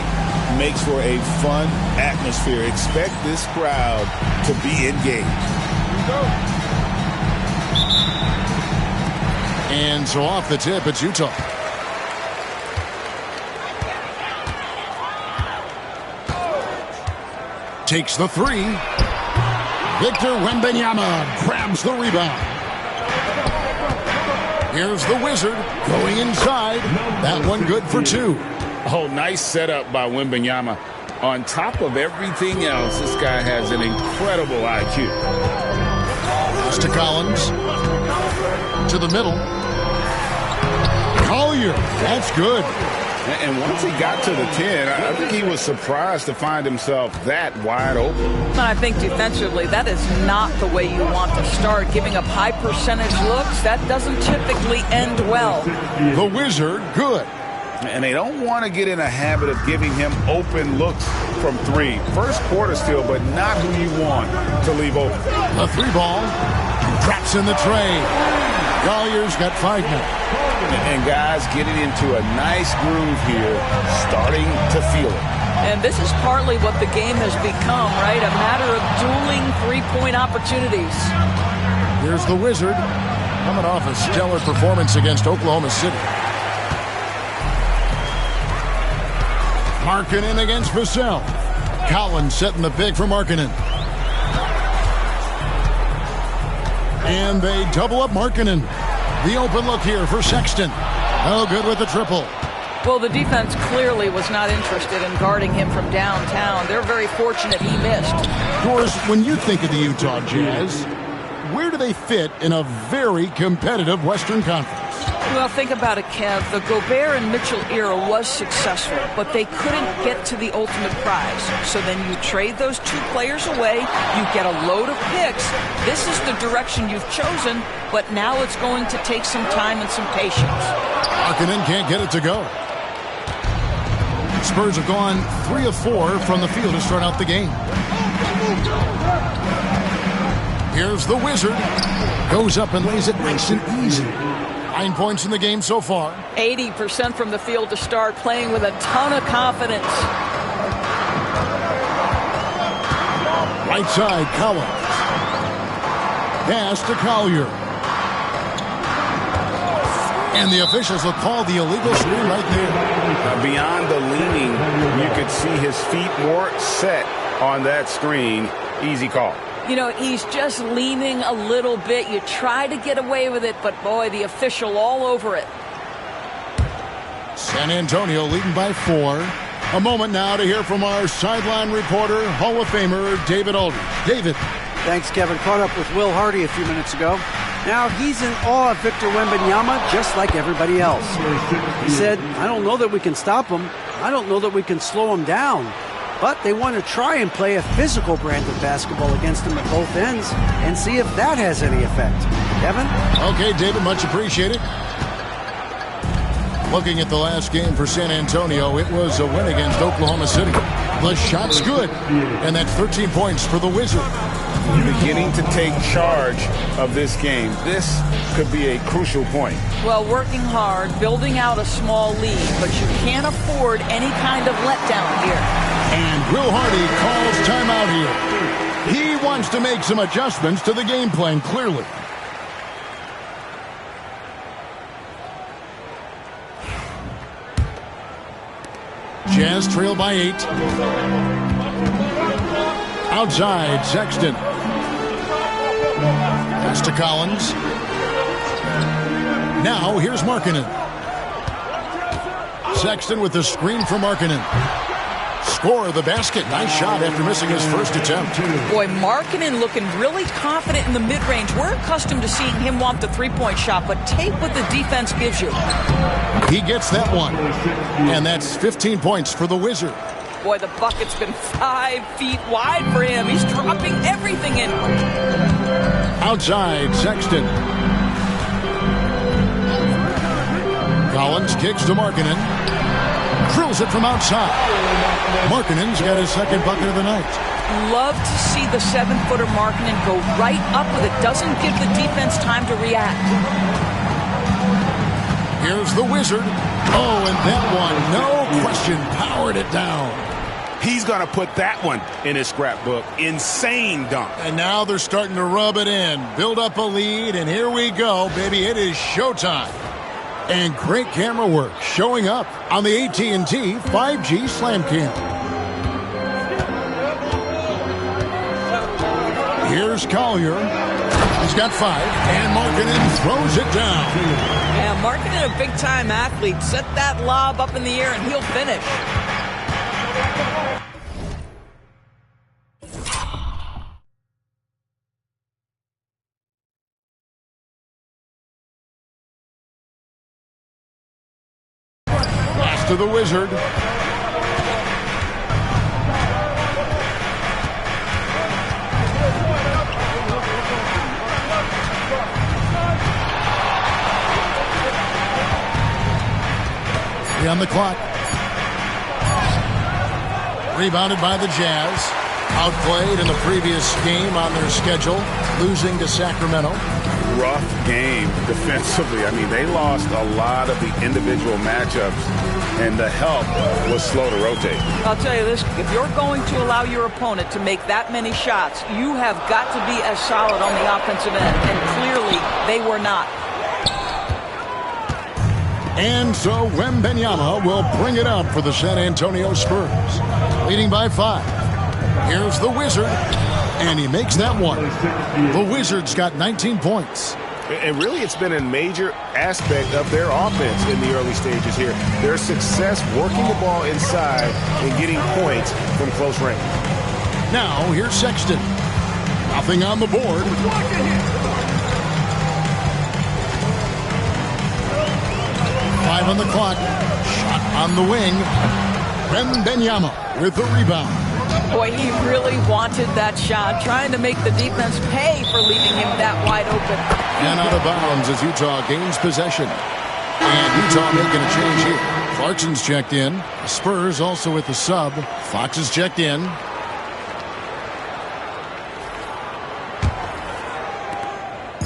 makes for a fun atmosphere. Expect this crowd to be engaged. Here we go. And so off the tip, it's Utah. Takes the 3. Victor Wembanyama grabs the rebound. Here's the Wizard going inside. That one good for 2. Oh, nice setup by Wembanyama. On top of everything else, this guy has an incredible IQ. Pass to Collins. To the middle. Collier. That's good. And once he got to the 10, I think he was surprised to find himself that wide open. I think defensively, that is not the way you want to start. Giving up high percentage looks, that doesn't typically end well. The Wizard, good. And they don't want to get in a habit of giving him open looks from 3. First quarter still, but not who you want to leave open. The 3 ball. Traps in the tray. Collier's got 5 now. And guys getting into a nice groove here, starting to feel it. And this is partly what the game has become, right? A matter of dueling three-point opportunities. Here's the Wizard coming off a stellar performance against Oklahoma City. Markkanen against Vassell. Collins setting the pick for Markkanen. And they double up Markkanen. The open look here for Sexton. Oh, good with the triple. Well, the defense clearly was not interested in guarding him from downtown. They're very fortunate he missed. Doris, when you think of the Utah Jazz, where do they fit in a very competitive Western Conference? Well, think about it, Kev. The Gobert and Mitchell era was successful, but they couldn't get to the ultimate prize. So then you trade those 2 players away, you get a load of picks. This is the direction you've chosen, but now it's going to take some time and some patience. Markkanen can't get it to go. Spurs have gone 3 of 4 from the field to start out the game. Here's the Wizard. Goes up and lays it nice and easy. 9 points in the game so far. 80% from the field to start, playing with a ton of confidence. Right side, Collins. Pass to Collier. And the officials will call the illegal screen right there. Beyond the leaning, you could see his feet more set on that screen. Easy call. You know, he's just leaning a little bit. You try to get away with it, but boy, the official all over it. San Antonio leading by 4. A moment now to hear from our sideline reporter, Hall of Famer David Aldridge. David. Thanks, Kevin. Caught up with Will Hardy a few minutes ago. Now he's in awe of Victor Wembanyama, just like everybody else. He said, I don't know that we can stop him. I don't know that we can slow him down. But they want to try and play a physical brand of basketball against him at both ends and see if that has any effect. Kevin? Okay, David, much appreciated. Looking at the last game for San Antonio, it was a win against Oklahoma City. The shot's good, and that's 13 points for the Wizards. Beginning to take charge of this game. This could be a crucial point. Well, working hard, building out a small lead, but you can't afford any kind of letdown here. And Will Hardy calls timeout here. He wants to make some adjustments to the game plan, clearly. Jazz trail by 8. Outside, Sexton. Pass to Collins. Now, here's Markkanen. Sexton with the screen for Markkanen. Score the basket. Nice shot after missing his first attempt. Boy, Markkanen looking really confident in the mid-range. We're accustomed to seeing him want the three-point shot, but take what the defense gives you. He gets that one. And that's 15 points for the Wizard. Boy, the bucket's been 5 feet wide for him. He's dropping everything in. Outside, Sexton. Collins kicks to Markkanen. Drills it from outside. Markkanen's got his second bucket of the night. Love to see the 7-footer Markkanen go right up with it. Doesn't give the defense time to react. Here's the Wizard. Oh, and that one, no question, powered it down. He's going to put that one in his scrapbook. Insane dunk. And now they're starting to rub it in. Build up a lead, and here we go, baby. It is showtime. And great camera work showing up on the AT&T 5G Slam Cam. Here's Collier. He's got 5, and Markkanen throws it down. Yeah, Markkanen, a big-time athlete. Set that lob up in the air, and he'll finish. To the Wizard. On the clock. Rebounded by the Jazz. Outplayed in the previous game on their schedule, losing to Sacramento. Rough game defensively. I mean, they lost a lot of the individual matchups, and the help was slow to rotate. I'll tell you this, if you're going to allow your opponent to make that many shots, you have got to be as solid on the offensive end, and clearly they were not. And so Wembanyama will bring it up for the San Antonio Spurs, leading by 5. Here's the Wizard, and he makes that one. The Wizards got 19 points. And really, it's been a major aspect of their offense in the early stages here. Their success working the ball inside and getting points from close range. Now, here's Sexton. Nothing on the board. Five on the clock. Shot on the wing. Wembanyama with the rebound. Boy, he really wanted that shot, trying to make the defense pay for leaving him that wide open. And out of bounds as Utah gains possession. And Utah making a change here. Clarkson's checked in. The Spurs also with the sub. Fox is checked in.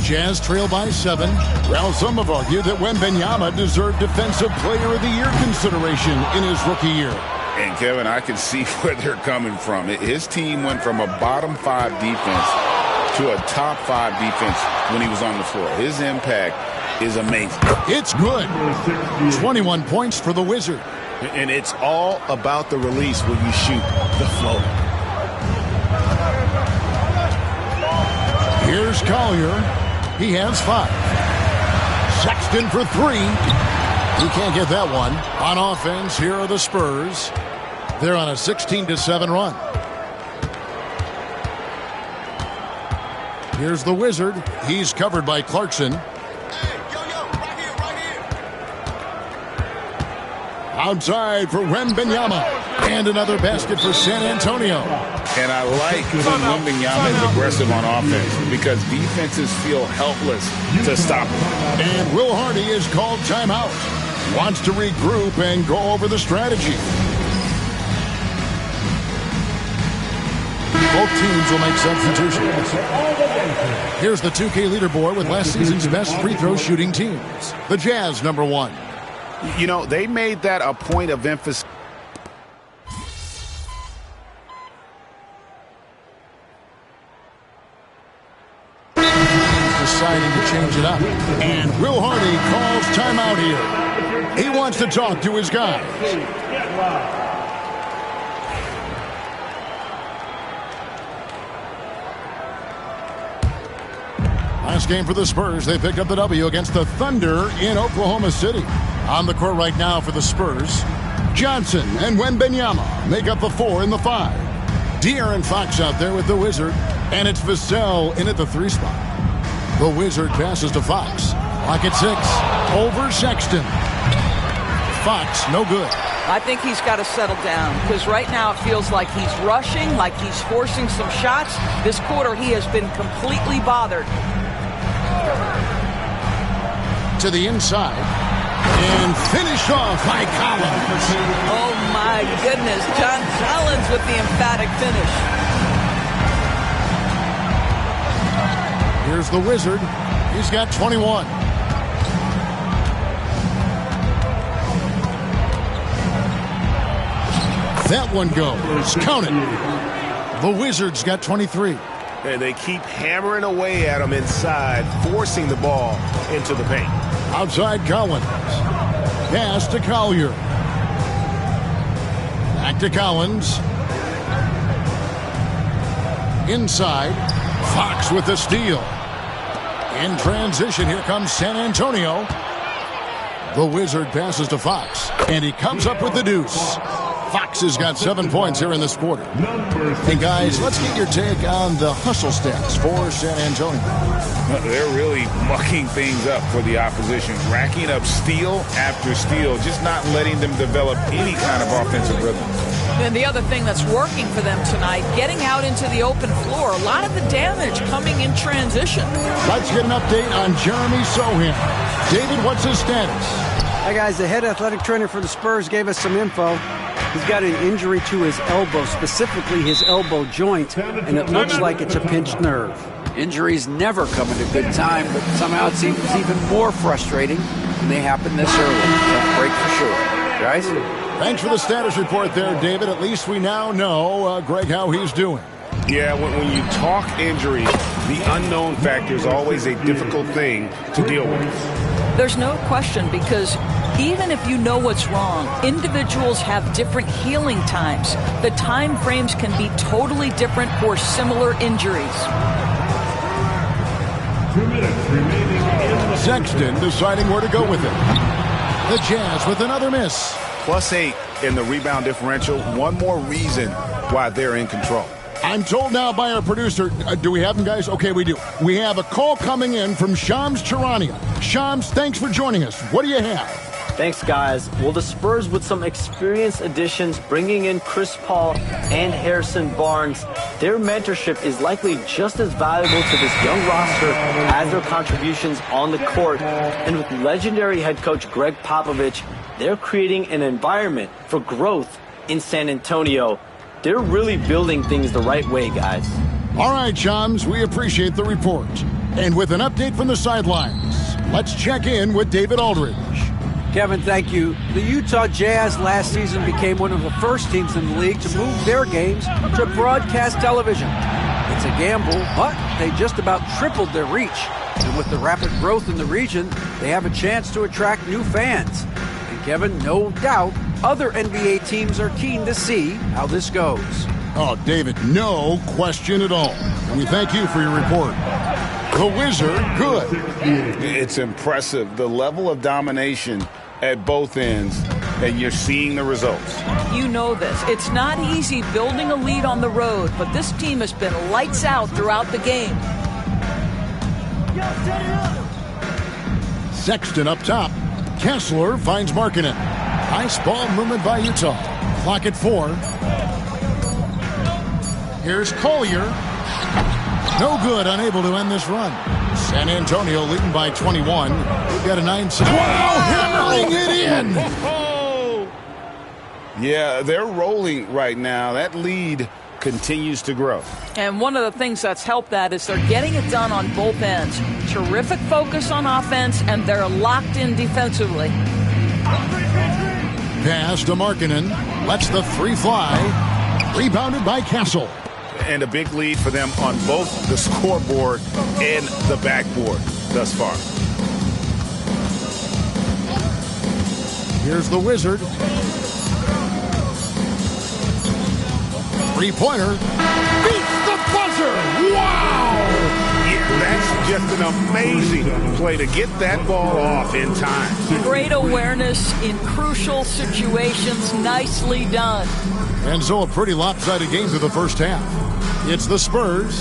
Jazz trail by 7. Well, some have argued that Wembanyama deserved Defensive Player of the Year consideration in his rookie year. And, Kevin, I can see where they're coming from. His team went from a bottom 5 defense to a top 5 defense when he was on the floor. His impact is amazing. It's good. 21 points for the Wizard. And it's all about the release when you shoot the floater. Here's Collier. He has 5. Sexton for 3. He can't get that one. On offense, here are the Spurs. They're on a 16-7 run. Here's the Wizard. He's covered by Clarkson. Outside for Wembanyama. And another basket for San Antonio. And I like when Wembanyama is aggressive on offense because defenses feel helpless to stop him. And Will Hardy is called timeout. Wants to regroup and go over the strategy. Both teams will make substitutions. Here's the 2K leaderboard with last season's best free throw shooting teams. The Jazz, number 1. You know, they made that a point of emphasis. Deciding to change it up. And Will Hardy calls timeout here. He wants to talk to his guys. Last game for the Spurs, they picked up the W against the Thunder in Oklahoma City. On the court right now for the Spurs, Johnson and Wembanyama make up the 4 and the 5. De'Aaron Fox out there with the Wizard, and it's Vassell in at the 3 spot. The Wizard passes to Fox. Clock at 6. Over Sexton. Fox, no good. I think he's got to settle down because right now it feels like he's rushing, like he's forcing some shots. This quarter he has been completely bothered. To the inside. And finished off by Collins. Oh my goodness. John Collins with the emphatic finish. Here's the Wizard. He's got 21. That one goes. Count it. The Wizards got 23. And they keep hammering away at him inside, forcing the ball into the paint. Outside Collins. Pass to Collier. Back to Collins. Inside. Fox with the steal. In transition, here comes San Antonio. The Wizard passes to Fox. And he comes up with the deuce. Fox has got 7 points here in this quarter. Hey, guys, let's get your take on the hustle stats for San Antonio. They're really mucking things up for the opposition, racking up steal after steal, just not letting them develop any kind of offensive rhythm. And the other thing that's working for them tonight, getting out into the open floor, a lot of the damage coming in transition. Let's get an update on Jeremy Sohan. David, what's his status? Hi, guys. The head athletic trainer for the Spurs gave us some info. He's got an injury to his elbow, specifically his elbow joint, and it looks like it's a pinched nerve. Injuries never come at a good time, but somehow it seems even more frustrating when they happen this early. Tough break for sure. Guys? Thanks for the status report there, David. At least we now know, Greg, how he's doing. Yeah, when you talk injury, the unknown factor is always a difficult thing to deal with. There's no question because even if you know what's wrong, individuals have different healing times. The time frames can be totally different for similar injuries. 2 minutes remaining in the Sexton deciding where to go with it. The Jazz with another miss. +8 in the rebound differential. One more reason why they're in control. I'm told now by our producer, do we have him, guys? Okay, we do. We have a call coming in from Shams Charania. Shams, thanks for joining us. What do you have? Thanks, guys. Well, the Spurs with some experienced additions, bringing in Chris Paul and Harrison Barnes, their mentorship is likely just as valuable to this young roster as their contributions on the court. And with legendary head coach Greg Popovich, they're creating an environment for growth in San Antonio. They're really building things the right way, guys. All right, Shams, we appreciate the report. And with an update from the sidelines, let's check in with David Aldridge. Kevin, thank you. The Utah Jazz last season became one of the first teams in the league to move their games to broadcast television. It's a gamble, but they just about tripled their reach. And with the rapid growth in the region, they have a chance to attract new fans. And Kevin, no doubt, other NBA teams are keen to see how this goes. Oh, David, no question at all. And we thank you for your report. The Wizard, good. It's impressive, the level of domination at both ends, and you're seeing the results. You know this. It's not easy building a lead on the road, but this team has been lights out throughout the game. Sexton up top. Kessler finds Markkanen. Nice ball movement by Utah. Clock at 4. Here's Collier. No good, unable to end this run. San Antonio leading by 21. We've got a 9-6. Wow, hammering it in! Yeah, they're rolling right now. That lead continues to grow. And one of the things that's helped that is they're getting it done on both ends. Terrific focus on offense, and they're locked in defensively. Pass to Markkanen. Lets the 3 fly. Rebounded by Castle. And a big lead for them on both the scoreboard and the backboard thus far. Here's the Wizard. 3-pointer. Beats the buzzer. Wow! Yeah, that's just an amazing play to get that ball off in time. Great awareness in crucial situations. Nicely done. And so a pretty lopsided game through the first half. It's the Spurs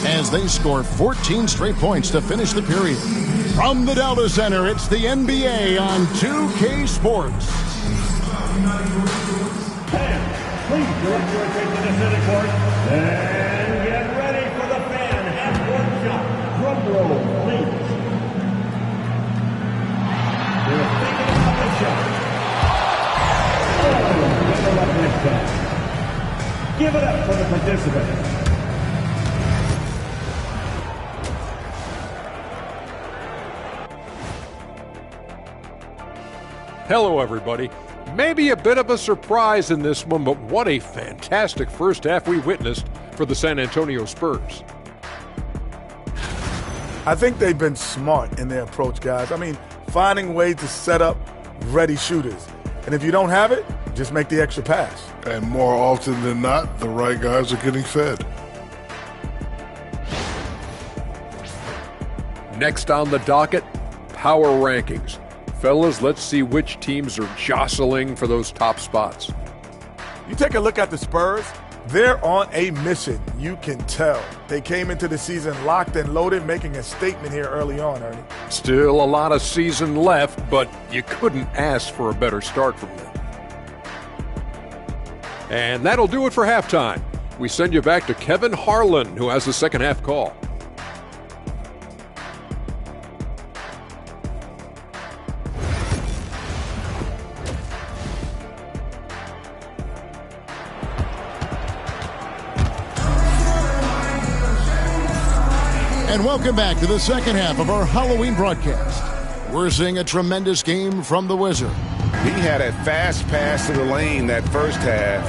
as they score 14 straight points to finish the period. From the Delta Center, it's the NBA on 2K Sports. Please direct your attention to center court and get ready for the fan half-court shot. Drum roll, please. They're thinking about the shot. Oh, never let this down. Give it up for the participants. Hello, everybody. Maybe a bit of a surprise in this one, but what a fantastic first half we witnessed for the San Antonio Spurs. I think they've been smart in their approach, guys. I mean, finding ways to set up ready shooters. And if you don't have it, just make the extra pass. And more often than not, the right guys are getting fed. Next on the docket, power rankings. Fellas, let's see which teams are jostling for those top spots. You take a look at the Spurs, they're on a mission. You can tell. They came into the season locked and loaded, making a statement here early on, Ernie. Still a lot of season left, but you couldn't ask for a better start from them. And that'll do it for halftime. We send you back to Kevin Harlan, who has the second half call. And welcome back to the second half of our Halloween broadcast. We're seeing a tremendous game from the Wizard. He had a fast pass to the lane that first half,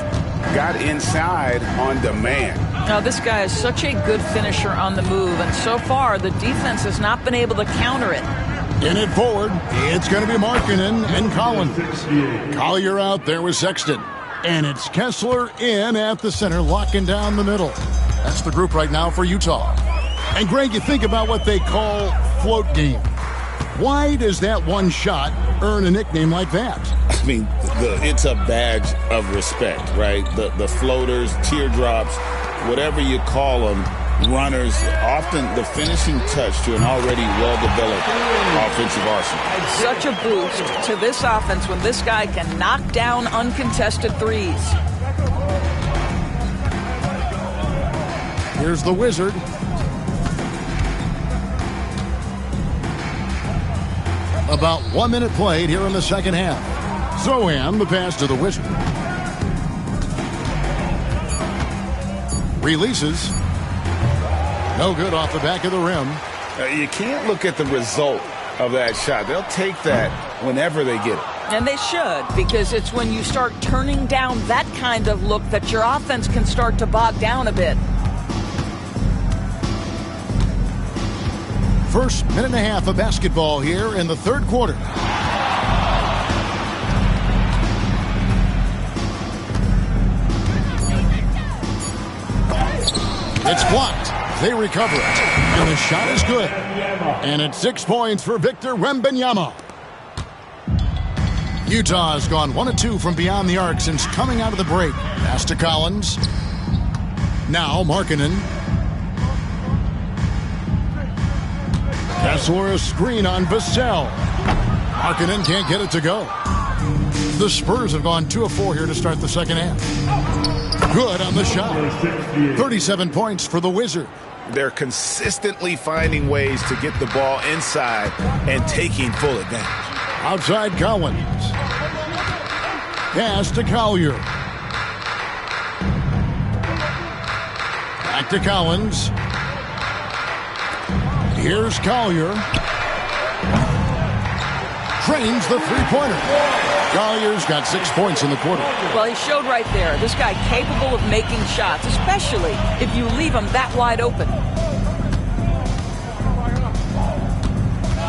got inside on demand. Now, this guy is such a good finisher on the move, and so far the defense has not been able to counter it. In it forward, it's going to be Markkanen and Collins. Collier out there with Sexton. And it's Kessler in at the center, locking down the middle. That's the group right now for Utah. And Greg, you think about what they call float game. Why does that one shot earn a nickname like that? I mean, it's a badge of respect, right? The floaters, teardrops, whatever you call them, runners, often the finishing touch to an already well-developed offensive arsenal. Such a boost to this offense when this guy can knock down uncontested threes. Here's the Wizard. About 1 minute played here in the second half. Zohan, the pass to the Wizard. Releases. No good off the back of the rim. You can't look at the result of that shot. They'll take that whenever they get it. And they should, because it's when you start turning down that kind of look that your offense can start to bog down a bit. First minute and a half of basketball here in the third quarter. It's blocked. They recover it. And the shot is good. And it's 6 points for Victor Wembanyama. Utah has gone 1 of 2 from beyond the arc since coming out of the break. Pass to Collins. Now Markkanen. Kessler a screen on Vassell. Markkanen can't get it to go. The Spurs have gone 2 of 4 here to start the second half. Good on the shot. 37 points for the Wizard. They're consistently finding ways to get the ball inside and taking full advantage. Outside Collins. Pass to Collier. Back to Collins. Here's Collier. Trains the three-pointer. Collier's got 6 points in the quarter. Well, he showed right there. This guy capable of making shots, especially if you leave him that wide open.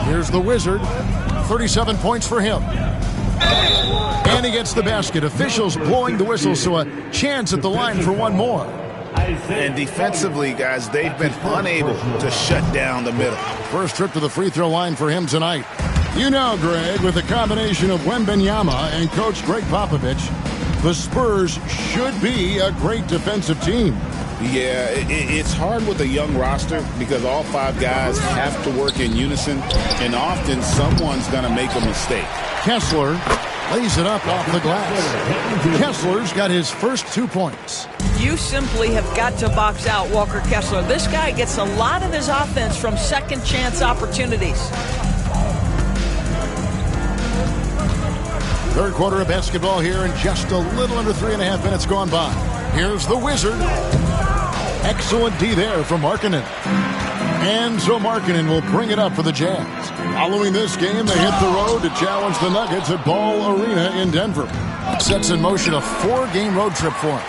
Here's the Wizard. 37 points for him. And he gets the basket. Officials blowing the whistle, so a chance at the line for one more. And defensively, guys, they've been unable to shut down the middle. First trip to the free throw line for him tonight. You know, Greg, with the combination of Wembanyama and Coach Greg Popovich, the Spurs should be a great defensive team. Yeah, it's hard with a young roster because all 5 guys have to work in unison, and often someone's going to make a mistake. Kessler lays it up off the glass. Kessler's got his first 2 points. You simply have got to box out Walker Kessler. This guy gets a lot of his offense from second chance opportunities. Third quarter of basketball here in just a little under 3.5 minutes gone by. Here's the Wizard. Excellent D there from Markkanen. And so Markkanen will bring it up for the Jazz. Following this game, they hit the road to challenge the Nuggets at Ball Arena in Denver. Sets in motion a 4-game road trip for him.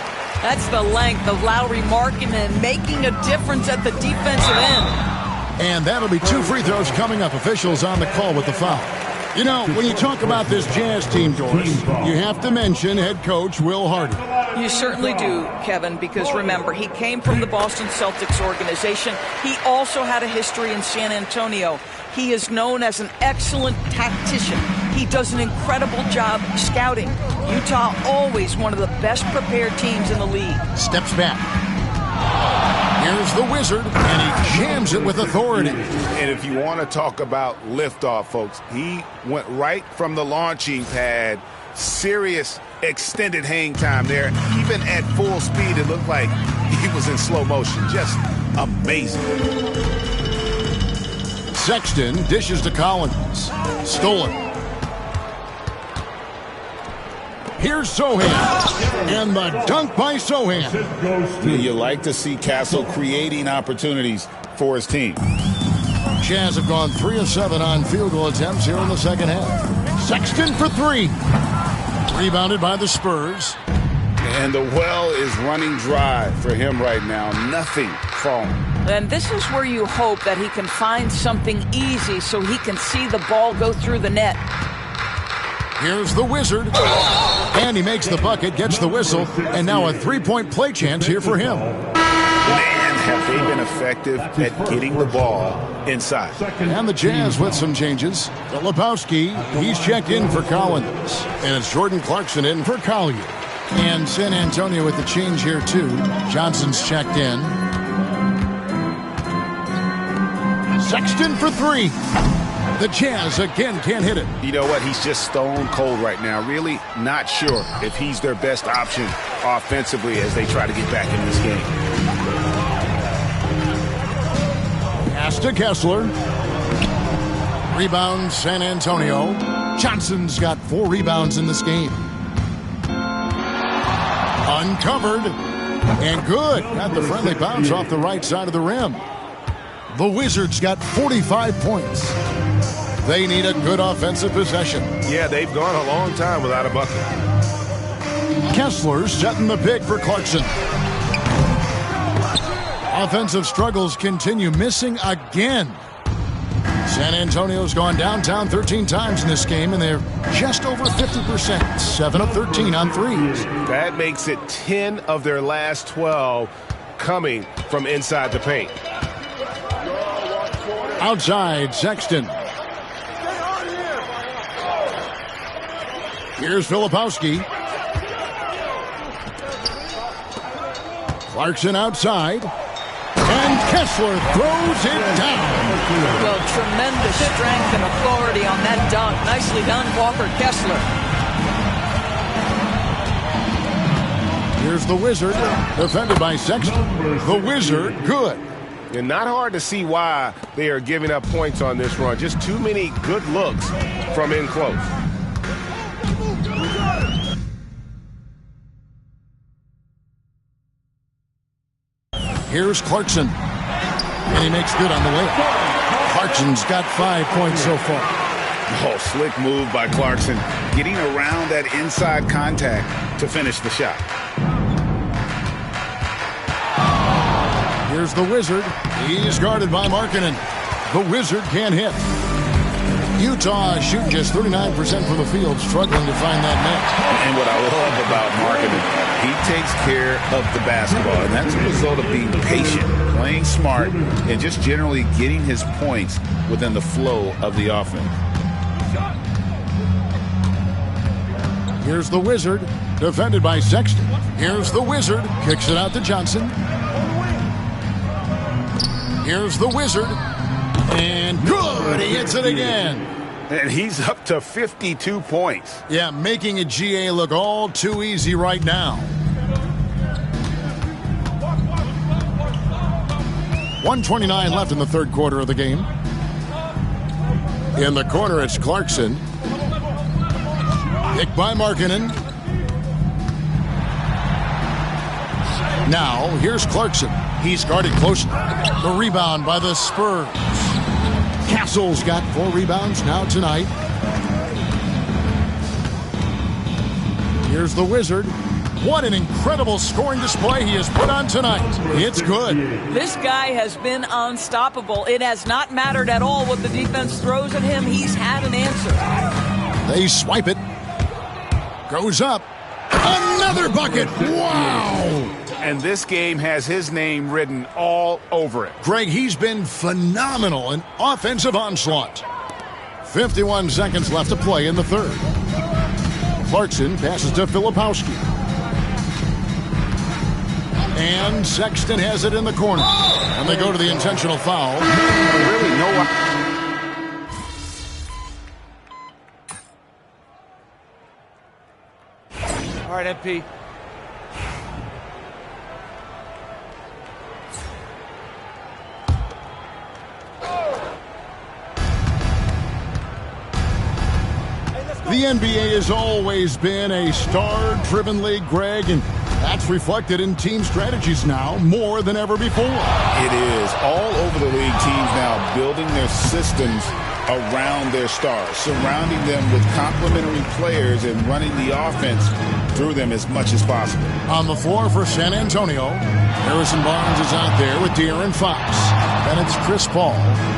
That's the length of Lauri Markkanen making a difference at the defensive end. And that'll be 2 free throws coming up. Officials on the call with the foul. You know, when you talk about this Jazz team, Doris, you have to mention head coach Will Hardy. You certainly do, Kevin, because remember, he came from the Boston Celtics organization. He also had a history in San Antonio. He is known as an excellent tactician. He does an incredible job scouting. Utah always one of the best prepared teams in the league. Steps back. Here's the Wizard, and he jams it with authority. And if you want to talk about liftoff, folks, he went right from the launching pad. Serious extended hang time there. Even at full speed, it looked like he was in slow motion. Just amazing. Sexton dishes to Collins. Stolen. Here's Sohan. And the dunk by Sohan. You like to see Castle creating opportunities for his team. Jazz have gone 3 of 7 on field goal attempts here in the second half. Sexton for 3. Rebounded by the Spurs. And the well is running dry for him right now. Nothing falling. And this is where you hope that he can find something easy so he can see the ball go through the net. Here's the Wizard. And he makes the bucket, gets the whistle, and now a 3-point play chance here for him. Man, have they been effective at getting the ball inside. And the Jazz with some changes. Filipowski, he's checked in for Collins. And it's Jordan Clarkson in for Collier. And San Antonio with the change here, too. Johnson's checked in. Sexton for 3. The Jazz again can't hit it. You know what? He's just stone cold right now. Really not sure if he's their best option offensively as they try to get back in this game. Pass to Kessler. Rebound San Antonio. Johnson's got 4 rebounds in this game. Uncovered. And good. Got the friendly bounce off the right side of the rim. The Wizards got 45 points. They need a good offensive possession. Yeah, they've gone a long time without a bucket. Kessler setting the pick for Clarkson. Offensive struggles continue, missing again. San Antonio's gone downtown 13 times in this game, and they're just over 50%, 7 of 13 on threes. That makes it 10 of their last 12 coming from inside the paint. Outside, Sexton. Here's Filipowski. Clarkson outside. And Kessler throws it down. Well, tremendous strength and authority on that dunk. Nicely done, Walker Kessler. Here's the Wizard, defended by Sexton. The Wizard, good. And not hard to see why they are giving up points on this run. Just too many good looks from in close. Here's Clarkson. And he makes good on the way. Clarkson's got 5 points so far. Oh, slick move by Clarkson. Getting around that inside contact to finish the shot. Here's the Wizard. He's guarded by Markkanen. The Wizard can't hit. Utah shooting just 39% from the field, struggling to find that net. And what I love about Markkanen, he takes care of the basketball, and that's a result of being patient, playing smart, and just generally getting his points within the flow of the offense. Here's the Wizard, defended by Sexton. Here's the Wizard, kicks it out to Johnson. Here's the Wizard, and good, he hits it again. And he's up to 52 points. Yeah, making a GA look all too easy right now. 1:29 left in the third quarter of the game. In the corner, it's Clarkson. Picked by Markkanen. Now, here's Clarkson. He's guarded closely. The rebound by the Spurs. Castle's got 4 rebounds now tonight. Here's the Wizard. What an incredible scoring display he has put on tonight. It's good. This guy has been unstoppable. It has not mattered at all what the defense throws at him. He's had an answer. They swipe it. Goes up. Another bucket. Wow. And this game has his name written all over it. Greg, he's been phenomenal in offensive onslaught. 51 seconds left to play in the third. Clarkson passes to Filipowski. And Sexton has it in the corner. And they go to the intentional foul. Really, no. All right, MP. The NBA has always been a star-driven league, Greg, and that's reflected in team strategies now more than ever before. It is. All over the league, teams now building their systems around their stars, surrounding them with complementary players and running the offense through them as much as possible. On the floor for San Antonio, Harrison Barnes is out there with De'Aaron Fox. Then it's Chris Paul.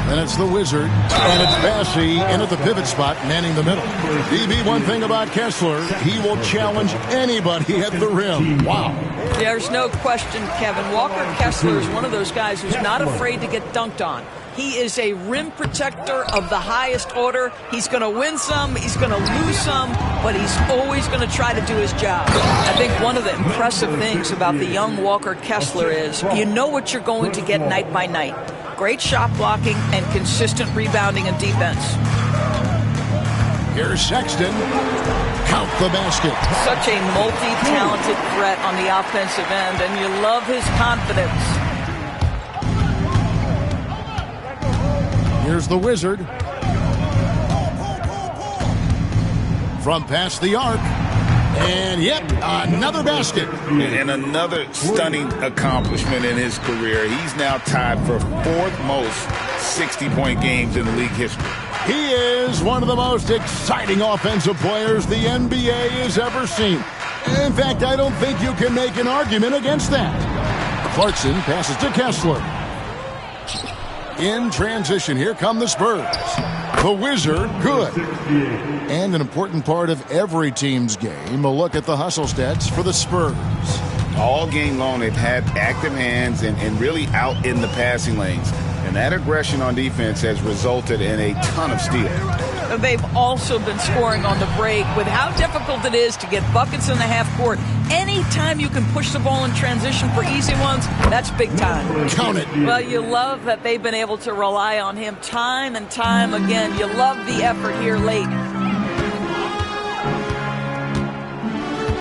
Then it's the Wizard. And it's Bassey in at the pivot spot, manning the middle. DB, one thing about Kessler, he will challenge anybody at the rim. Wow. There's no question, Kevin. Walker Kessler is one of those guys who's not afraid to get dunked on. He is a rim protector of the highest order. He's going to win some, he's going to lose some, but he's always going to try to do his job. I think one of the impressive things about the young Walker Kessler is you know what you're going to get night by night. Great shot blocking and consistent rebounding and defense. Here's Sexton. Count the basket. Such a multi-talented threat on the offensive end, and you love his confidence. Here's the Wizard. From past the arc. And yep, another basket. And another stunning accomplishment in his career. He's now tied for 4th most 60-point games in league history. He is one of the most exciting offensive players the NBA has ever seen. In fact, I don't think you can make an argument against that. Clarkson passes to Kessler. In transition, here come the Spurs. The Wizard, good. And an important part of every team's game, a look at the hustle stats for the Spurs. All game long, they've had active hands and really out in the passing lanes. And that aggression on defense has resulted in a ton of steals. They've also been scoring on the break. With how difficult it is to get buckets in the half court, anytime you can push the ball in transition for easy ones, that's big time. Count it. Well, you love that they've been able to rely on him time and time again. You love the effort here late.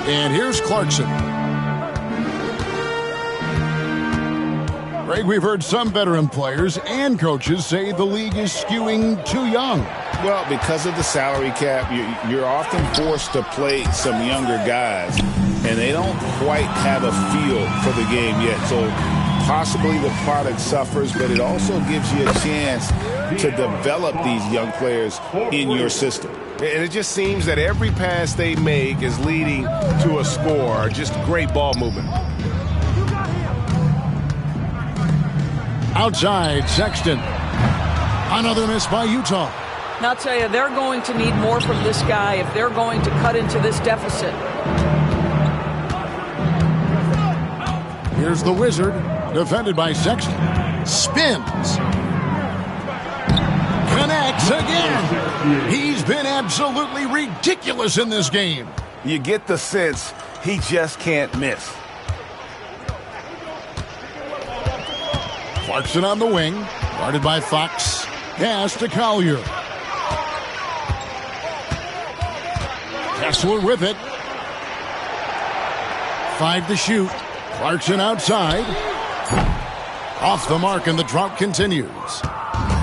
And here's Clarkson. Greg, we've heard some veteran players and coaches say the league is skewing too young. Well, because of the salary cap, you're often forced to play some younger guys, and they don't quite have a feel for the game yet. So possibly the product suffers, but it also gives you a chance to develop these young players in your system. And it just seems that every pass they make is leading to a score. Just great ball movement. Outside, Sexton. Another miss by Utah. Now, I'll tell you, they're going to need more from this guy if they're going to cut into this deficit. Here's the Wizard, defended by Sexton. Spins. Connects again. He's been absolutely ridiculous in this game. You get the sense he just can't miss. Clarkson on the wing, guarded by Fox. Pass to Collier. Kessler with it. 5 to shoot. Clarkson outside. Off the mark, and the drought continues.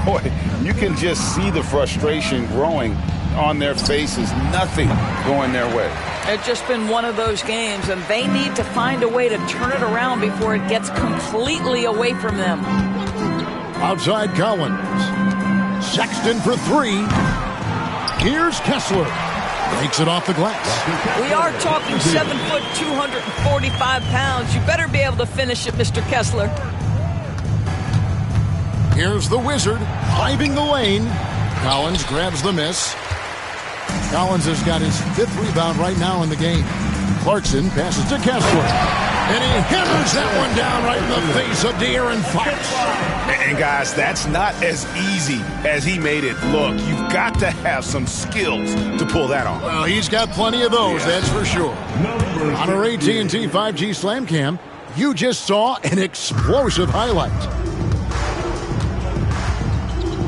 Boy, you can just see the frustration growing on their faces. Nothing going their way. It's just been one of those games, and they need to find a way to turn it around before it gets completely away from them. Outside Collins. Sexton for 3. Here's Kessler. Makes it off the glass. We are talking 7 foot, 245 pounds. You better be able to finish it, Mr. Kessler. Here's the Wizard, climbing the lane. Collins grabs the miss. Collins has got his 5th rebound right now in the game. Clarkson passes to Kessler. And he hammers that one down right in the face of De'Aaron Fox. And guys, that's not as easy as he made it look. You've got to have some skills to pull that off. Well, he's got plenty of those, that's for sure. On our AT&T 5G Slam Cam, you just saw an explosive highlight.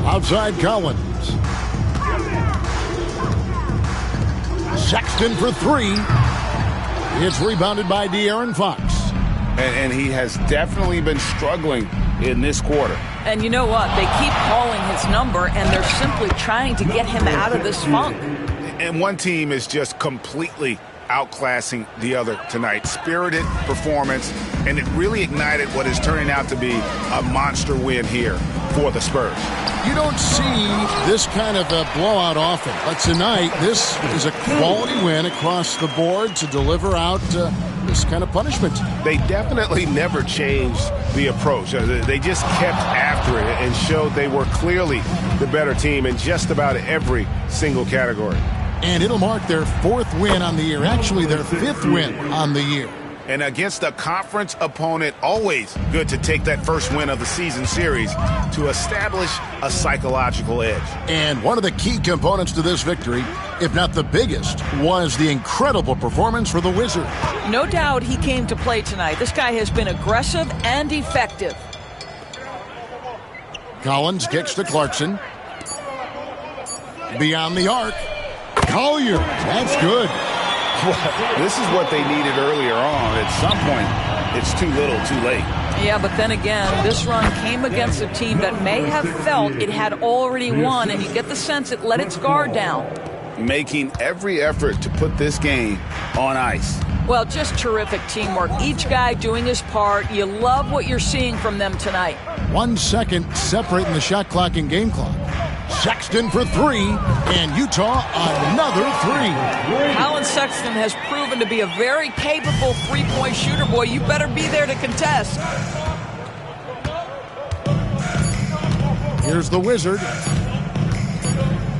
Outside Collins. Sexton for 3. It's rebounded by De'Aaron Fox. And he has definitely been struggling in this quarter. And you know what? They keep calling his number, and they're simply trying to get him out of this funk. And one team is just completely outclassing the other tonight. Spirited performance, and it really ignited what is turning out to be a monster win here for the Spurs. You don't see this kind of a blowout often, but tonight this is a quality win across the board to deliver out this kind of punishment. They definitely never changed the approach. They just kept after it and showed they were clearly the better team in just about every single category. And it'll mark their 4th win on the year, actually their 5th win on the year. And against a conference opponent, always good to take that first win of the season series to establish a psychological edge. And one of the key components to this victory, if not the biggest, was the incredible performance for the Wizard. No doubt he came to play tonight. This guy has been aggressive and effective. Collins kicks to Clarkson. Beyond the arc. Collier, that's good. This is what they needed earlier on. At some point, it's too little, too late. Yeah, but then again, this run came against a team that may have felt it had already won, and you get the sense it let its guard down. Making every effort to put this game on ice. Well, just terrific teamwork. Each guy doing his part. You love what you're seeing from them tonight. 1 second separating the shot clock and game clock. Sexton for 3, and Utah another 3. Colin Sexton has proven to be a very capable three-point shooter. Boy, you better be there to contest. Here's the Wizard.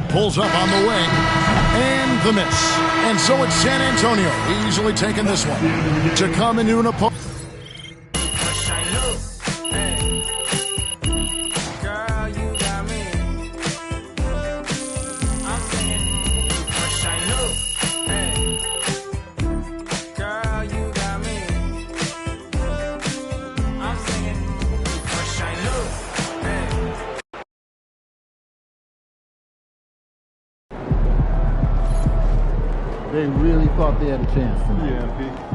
Pulls up on the wing. And the miss. And so it's San Antonio easily taking this one to come into an opponent. They really thought they had a chance tonight. Yeah, Pete.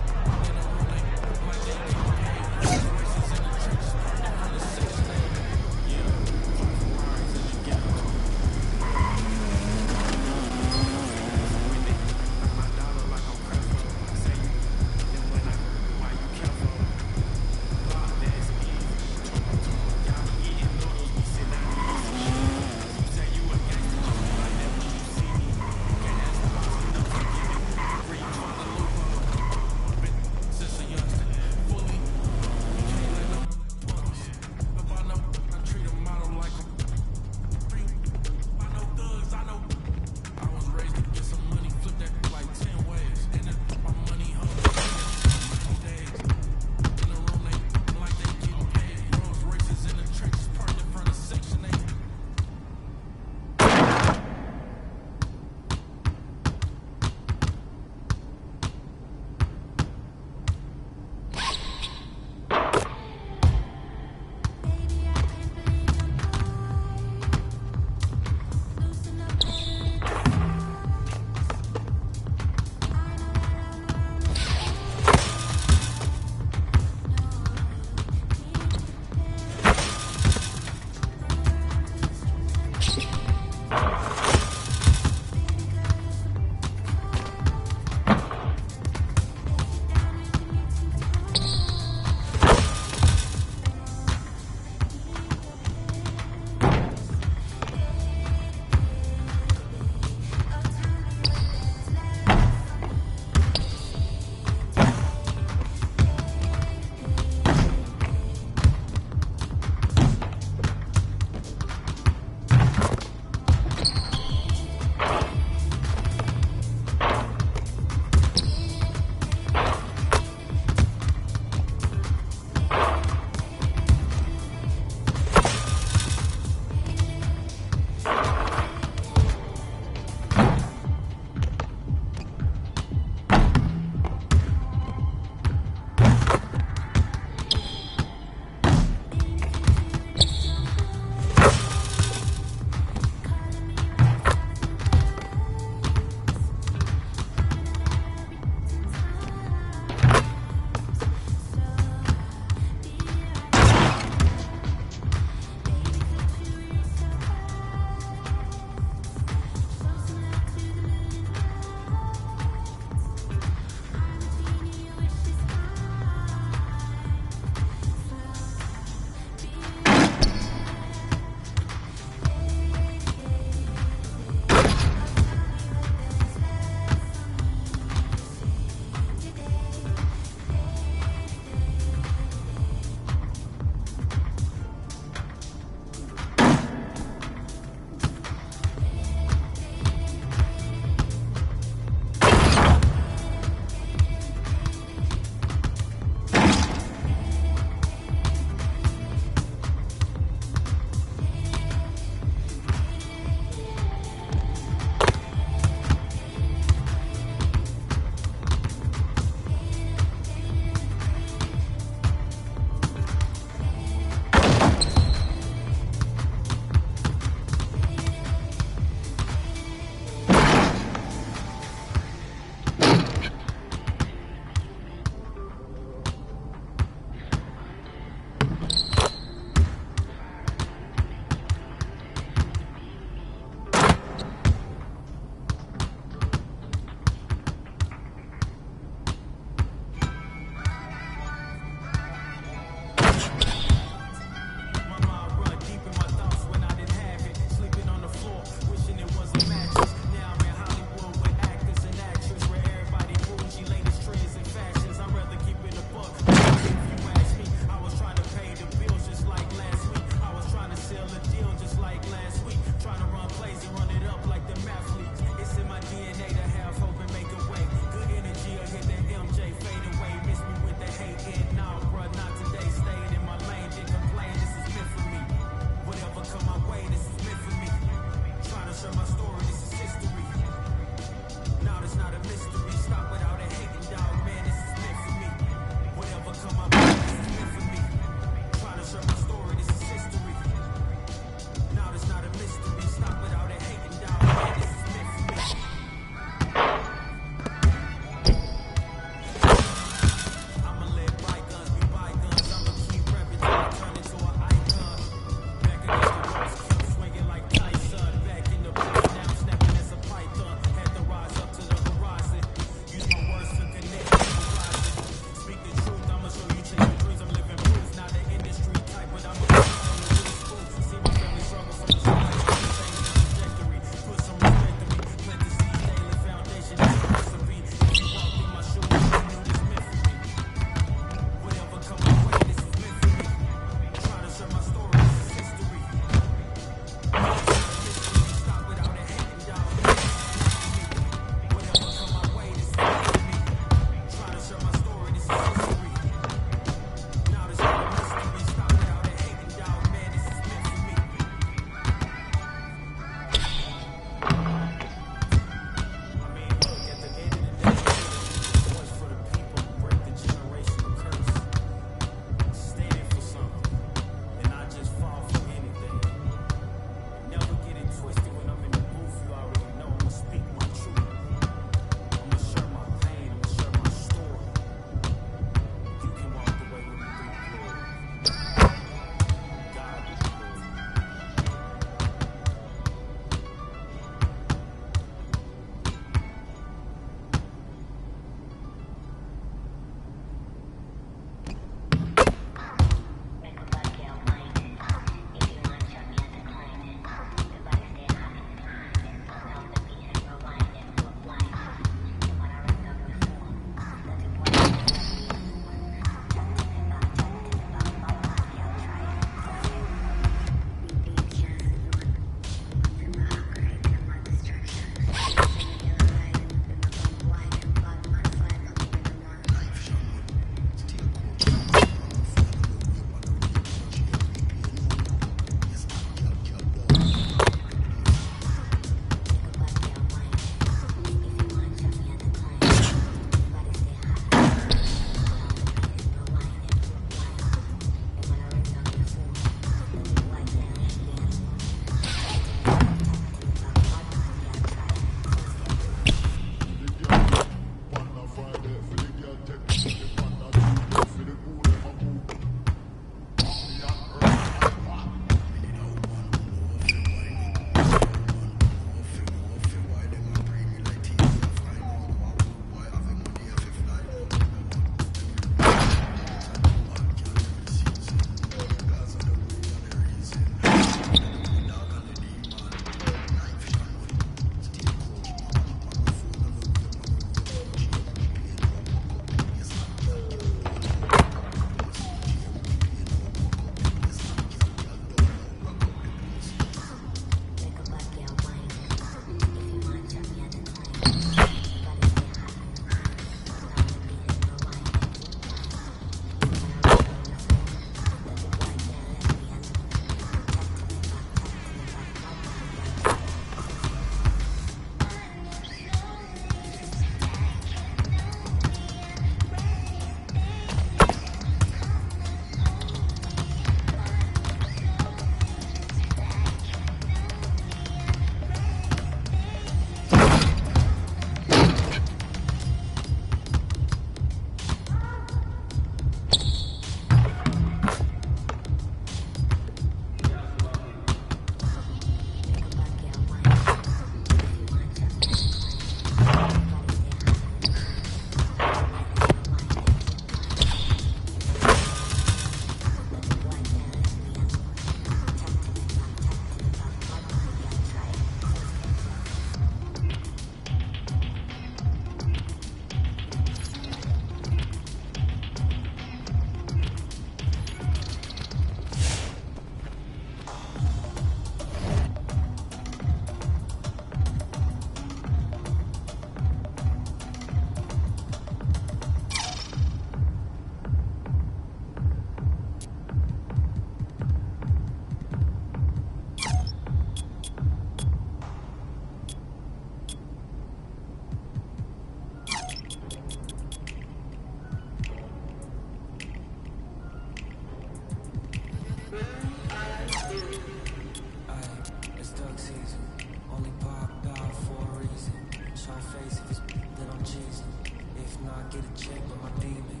then I'm cheesing. If not, get a check with my demon.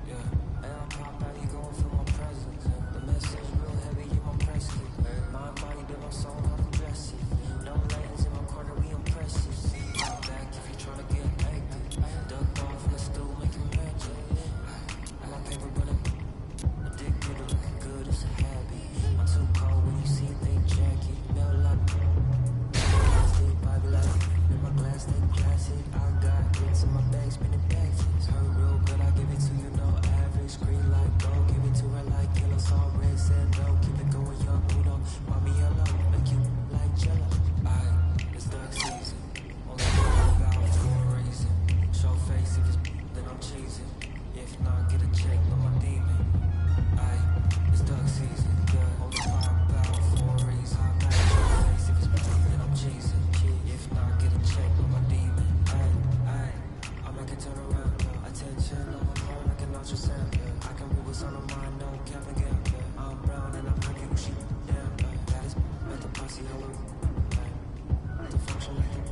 Yeah, and I pop out, you gon' feel my presence. The message real heavy, you my press kit. My body, then my soul, how to dress it. No ladies in my corner, we impressive. Talk back if you tryna get active. Duck off in the stool, making magic. My paper running, addicted to looking good, it's a habit. I'm too cold when you see they jacket. Bell up, stay Bible up. In my glass, stay classic. I got hits in my bag, spinning backflips. Hurt real good, I give it to you, no average. Green light, go, give it to her like killer. Saw red, said no, keep it going, young Uno. Mommy, hello, make you like jello. It's dark season, only about for a reason. Show face if it's then I'm cheesing. If not, get a check with my demon. It's dark season, yeah, only pop out for a reason. Show face if it's then I'm cheesing. If not, get a check with my demon. I'll make it turn around. Attention on my phone, I can ultrasound. I can read what's on my mind, no cap again. I'm brown and I'm happy with she down. That is at the posse hello. The function like it.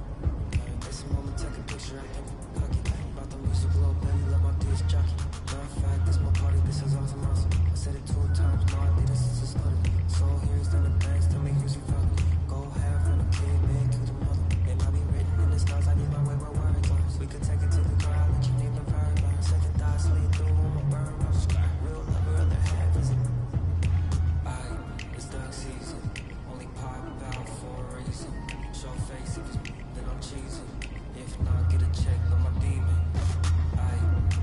It's a moment, take a picture, I think. Cocky. About the music, little baby, love my disc jockey. Matter of fact, this my party, this is awesome. I said it 2 times, no, I did this is a study. So here's done the banks, tell me who's your father. Go half on a kid, man, kill your mother. It might be written in the stars, I need my way where words. We could take it to the crowd, let you name the paragraph. Second thought, sleep through on my burn rush. Real lover, other half, is it? It's dark season, only pop out for a reason. Show face if it's then I'm cheesing. If not, get a check with my demon.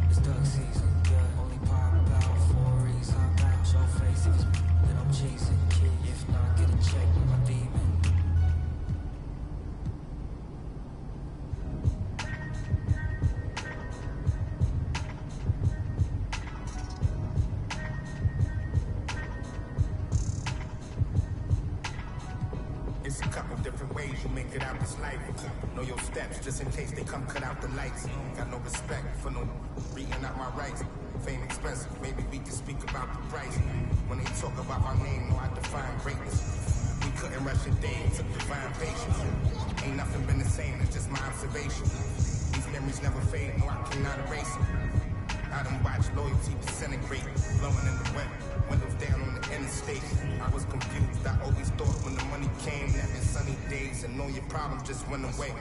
It's dark season, yeah, only pop out for a reason. Show face if it's then I'm cheesing. If not, get a check with my demon. It's a couple different ways you make it out this life. Know your steps just in case they come cut out the lights. Got no respect for no reading out my rights. Fame expensive, maybe we can speak about the price. When they talk about my name, know I define greatness. We couldn't rush a day, it took divine patience. Ain't nothing been the same, it's just my observation. These memories never fade, no I cannot erase them. I done watched loyalty disintegrate, blowing in the wind, windows down on the interstate. I was confused, I always thought when the money came, that in sunny days and all your problems just went away.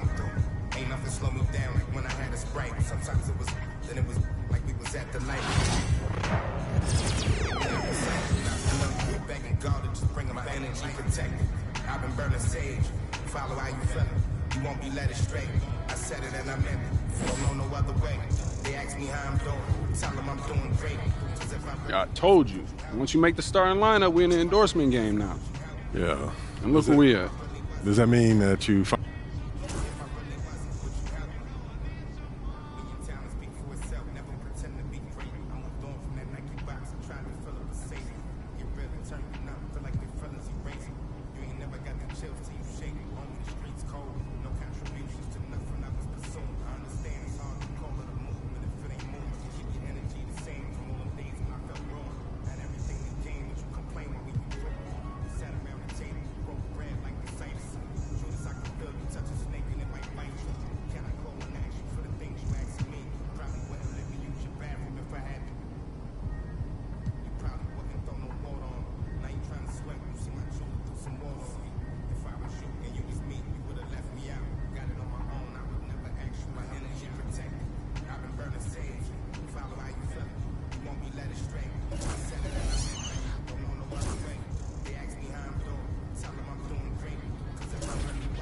Ain't nothing slow me down like when I had a Sprite. Sometimes it was, then it was like we was at the light. Begging God to just bring my energy protected. I've been burning sage, follow how you feeling. You won't be led astray. I said it and I meant it. Don't know no other way. They ask me how I'm doing. Tell them I'm doing great. I told you. Once you make the starting lineup, we're in the endorsement game now. Yeah. And look where we at. Does that mean that you...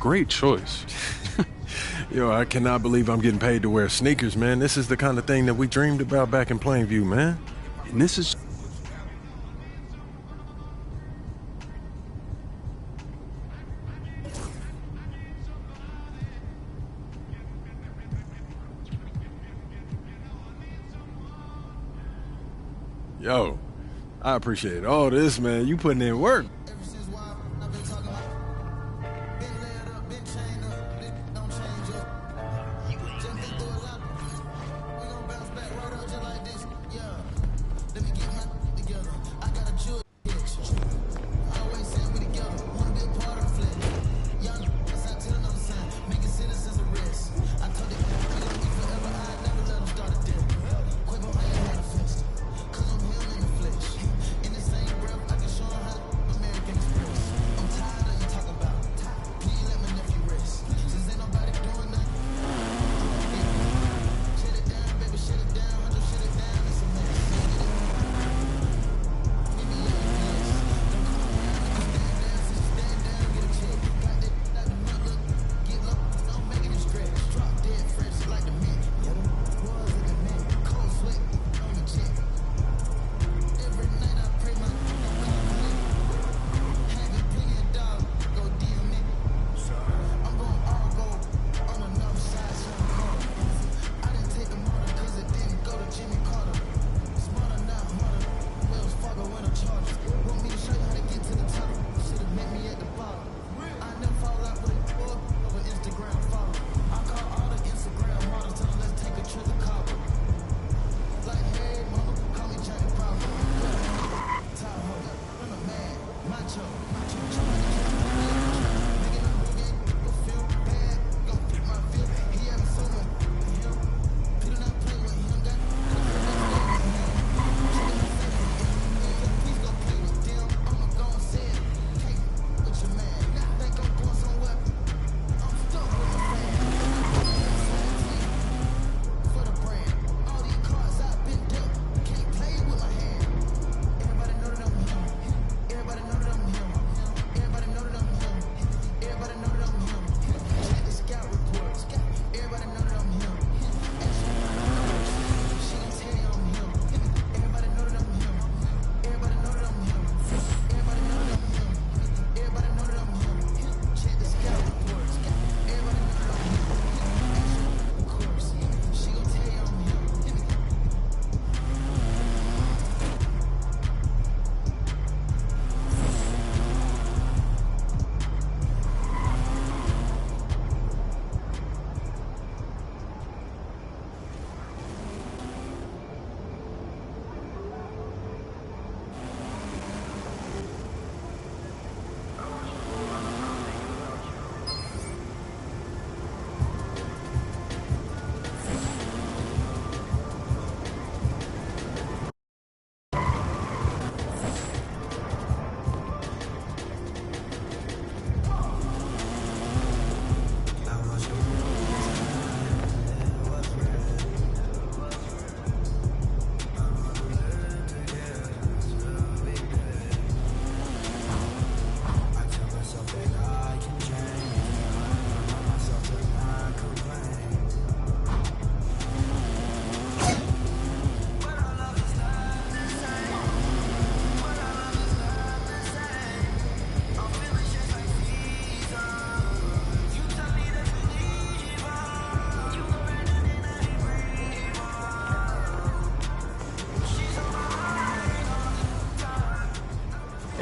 Great choice. Yo, I cannot believe I'm getting paid to wear sneakers, man. This is the kind of thing that we dreamed about back in Plainview, man. And this is... Yo, I appreciate all this, man. You putting in work.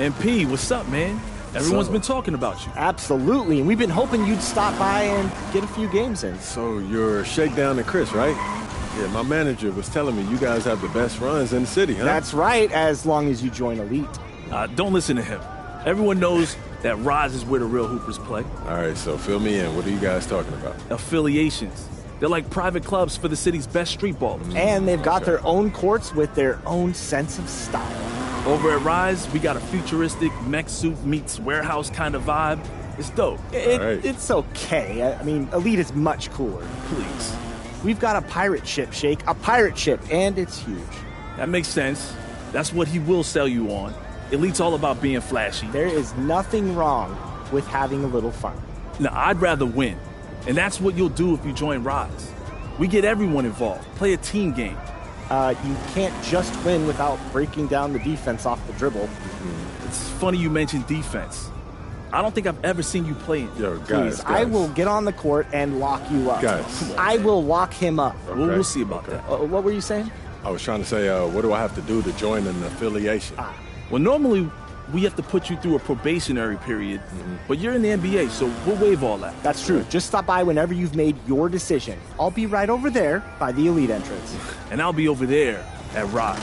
MP, what's up, man? Everyone's been talking about you. Absolutely, and we've been hoping you'd stop by and get a few games in. So you're Shakedown and Chris, right? Yeah, my manager was telling me you guys have the best runs in the city, huh? That's right, as long as you join Elite. Don't listen to him. Everyone knows that Rise is where the real Hoopers play. All right, so fill me in. What are you guys talking about? Affiliations. They're like private clubs for the city's best street ballers. And they've got their own courts with their own sense of style. Over at Rise, we got a futuristic mech suit meets warehouse kind of vibe. It's dope. It's okay. I mean, Elite is much cooler. Please. We've got a pirate ship, Shake. A pirate ship, and it's huge. That makes sense. That's what he will sell you on. Elite's all about being flashy. There is nothing wrong with having a little fun. Now, I'd rather win. And that's what you'll do if you join Rise. We get everyone involved. Play a team game. You can't just win without breaking down the defense off the dribble. It's funny you mentioned defense. I don't think I've ever seen you play it. Yo, guys. I will get on the court and lock you up. Guys. I will lock him up. Okay. We'll see about that. What were you saying? I was trying to say, what do I have to do to join an affiliation? Well, normally we have to put you through a probationary period, but you're in the NBA, so we'll waive all that. That's true. Just stop by whenever you've made your decision. I'll be right over there by the Elite entrance. And I'll be over there at Rise.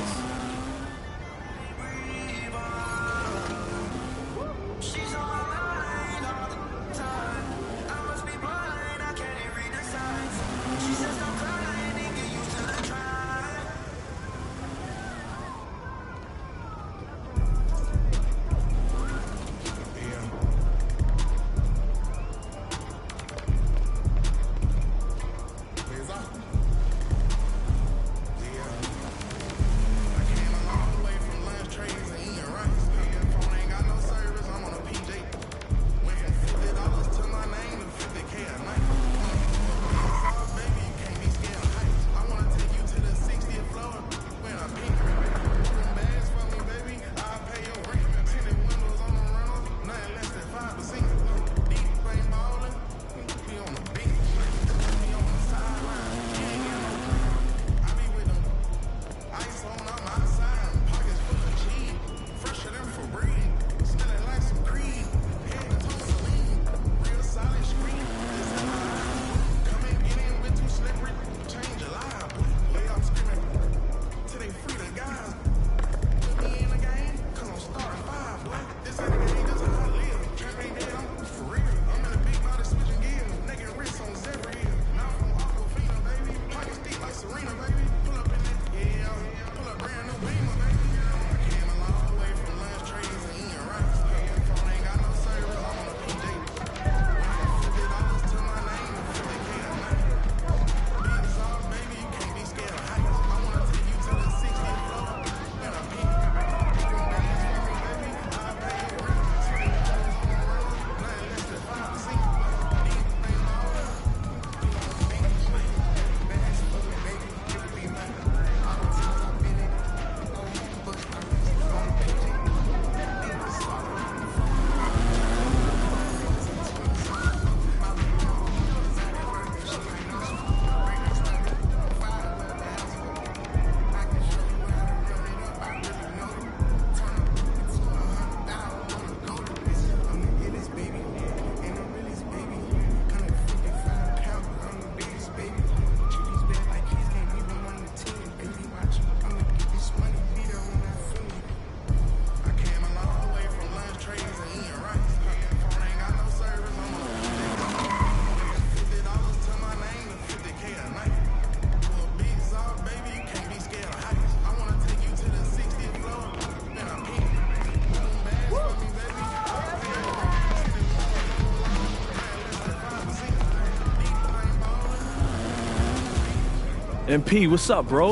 MP, what's up, bro?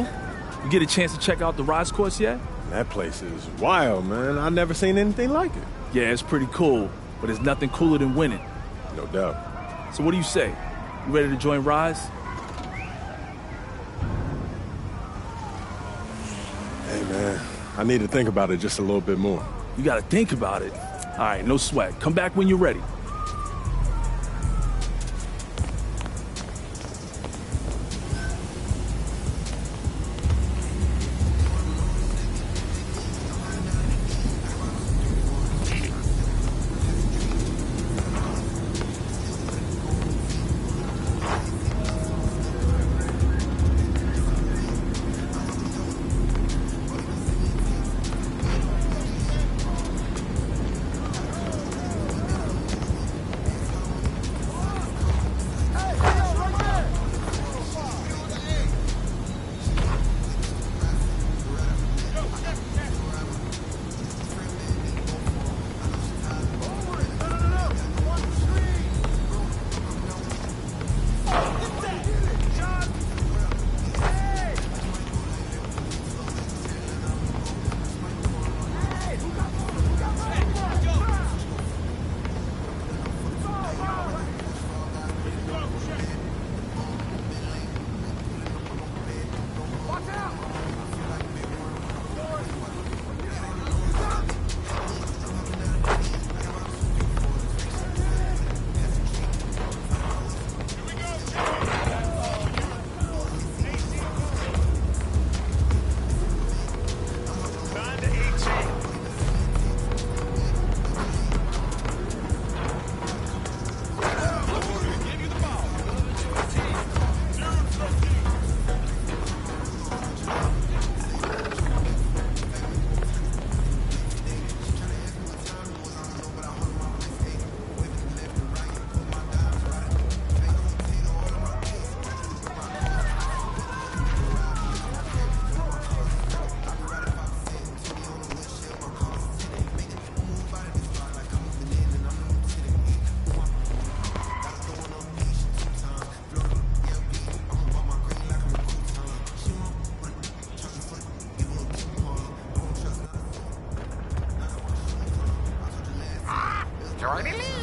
You get a chance to check out the Rise course yet? That place is wild, man. I've never seen anything like it. Yeah, it's pretty cool, but there's nothing cooler than winning. No doubt. So what do you say? You ready to join Rise? Hey, man, I need to think about it just a little bit more. You gotta think about it. All right, no sweat. Come back when you're ready. heartily.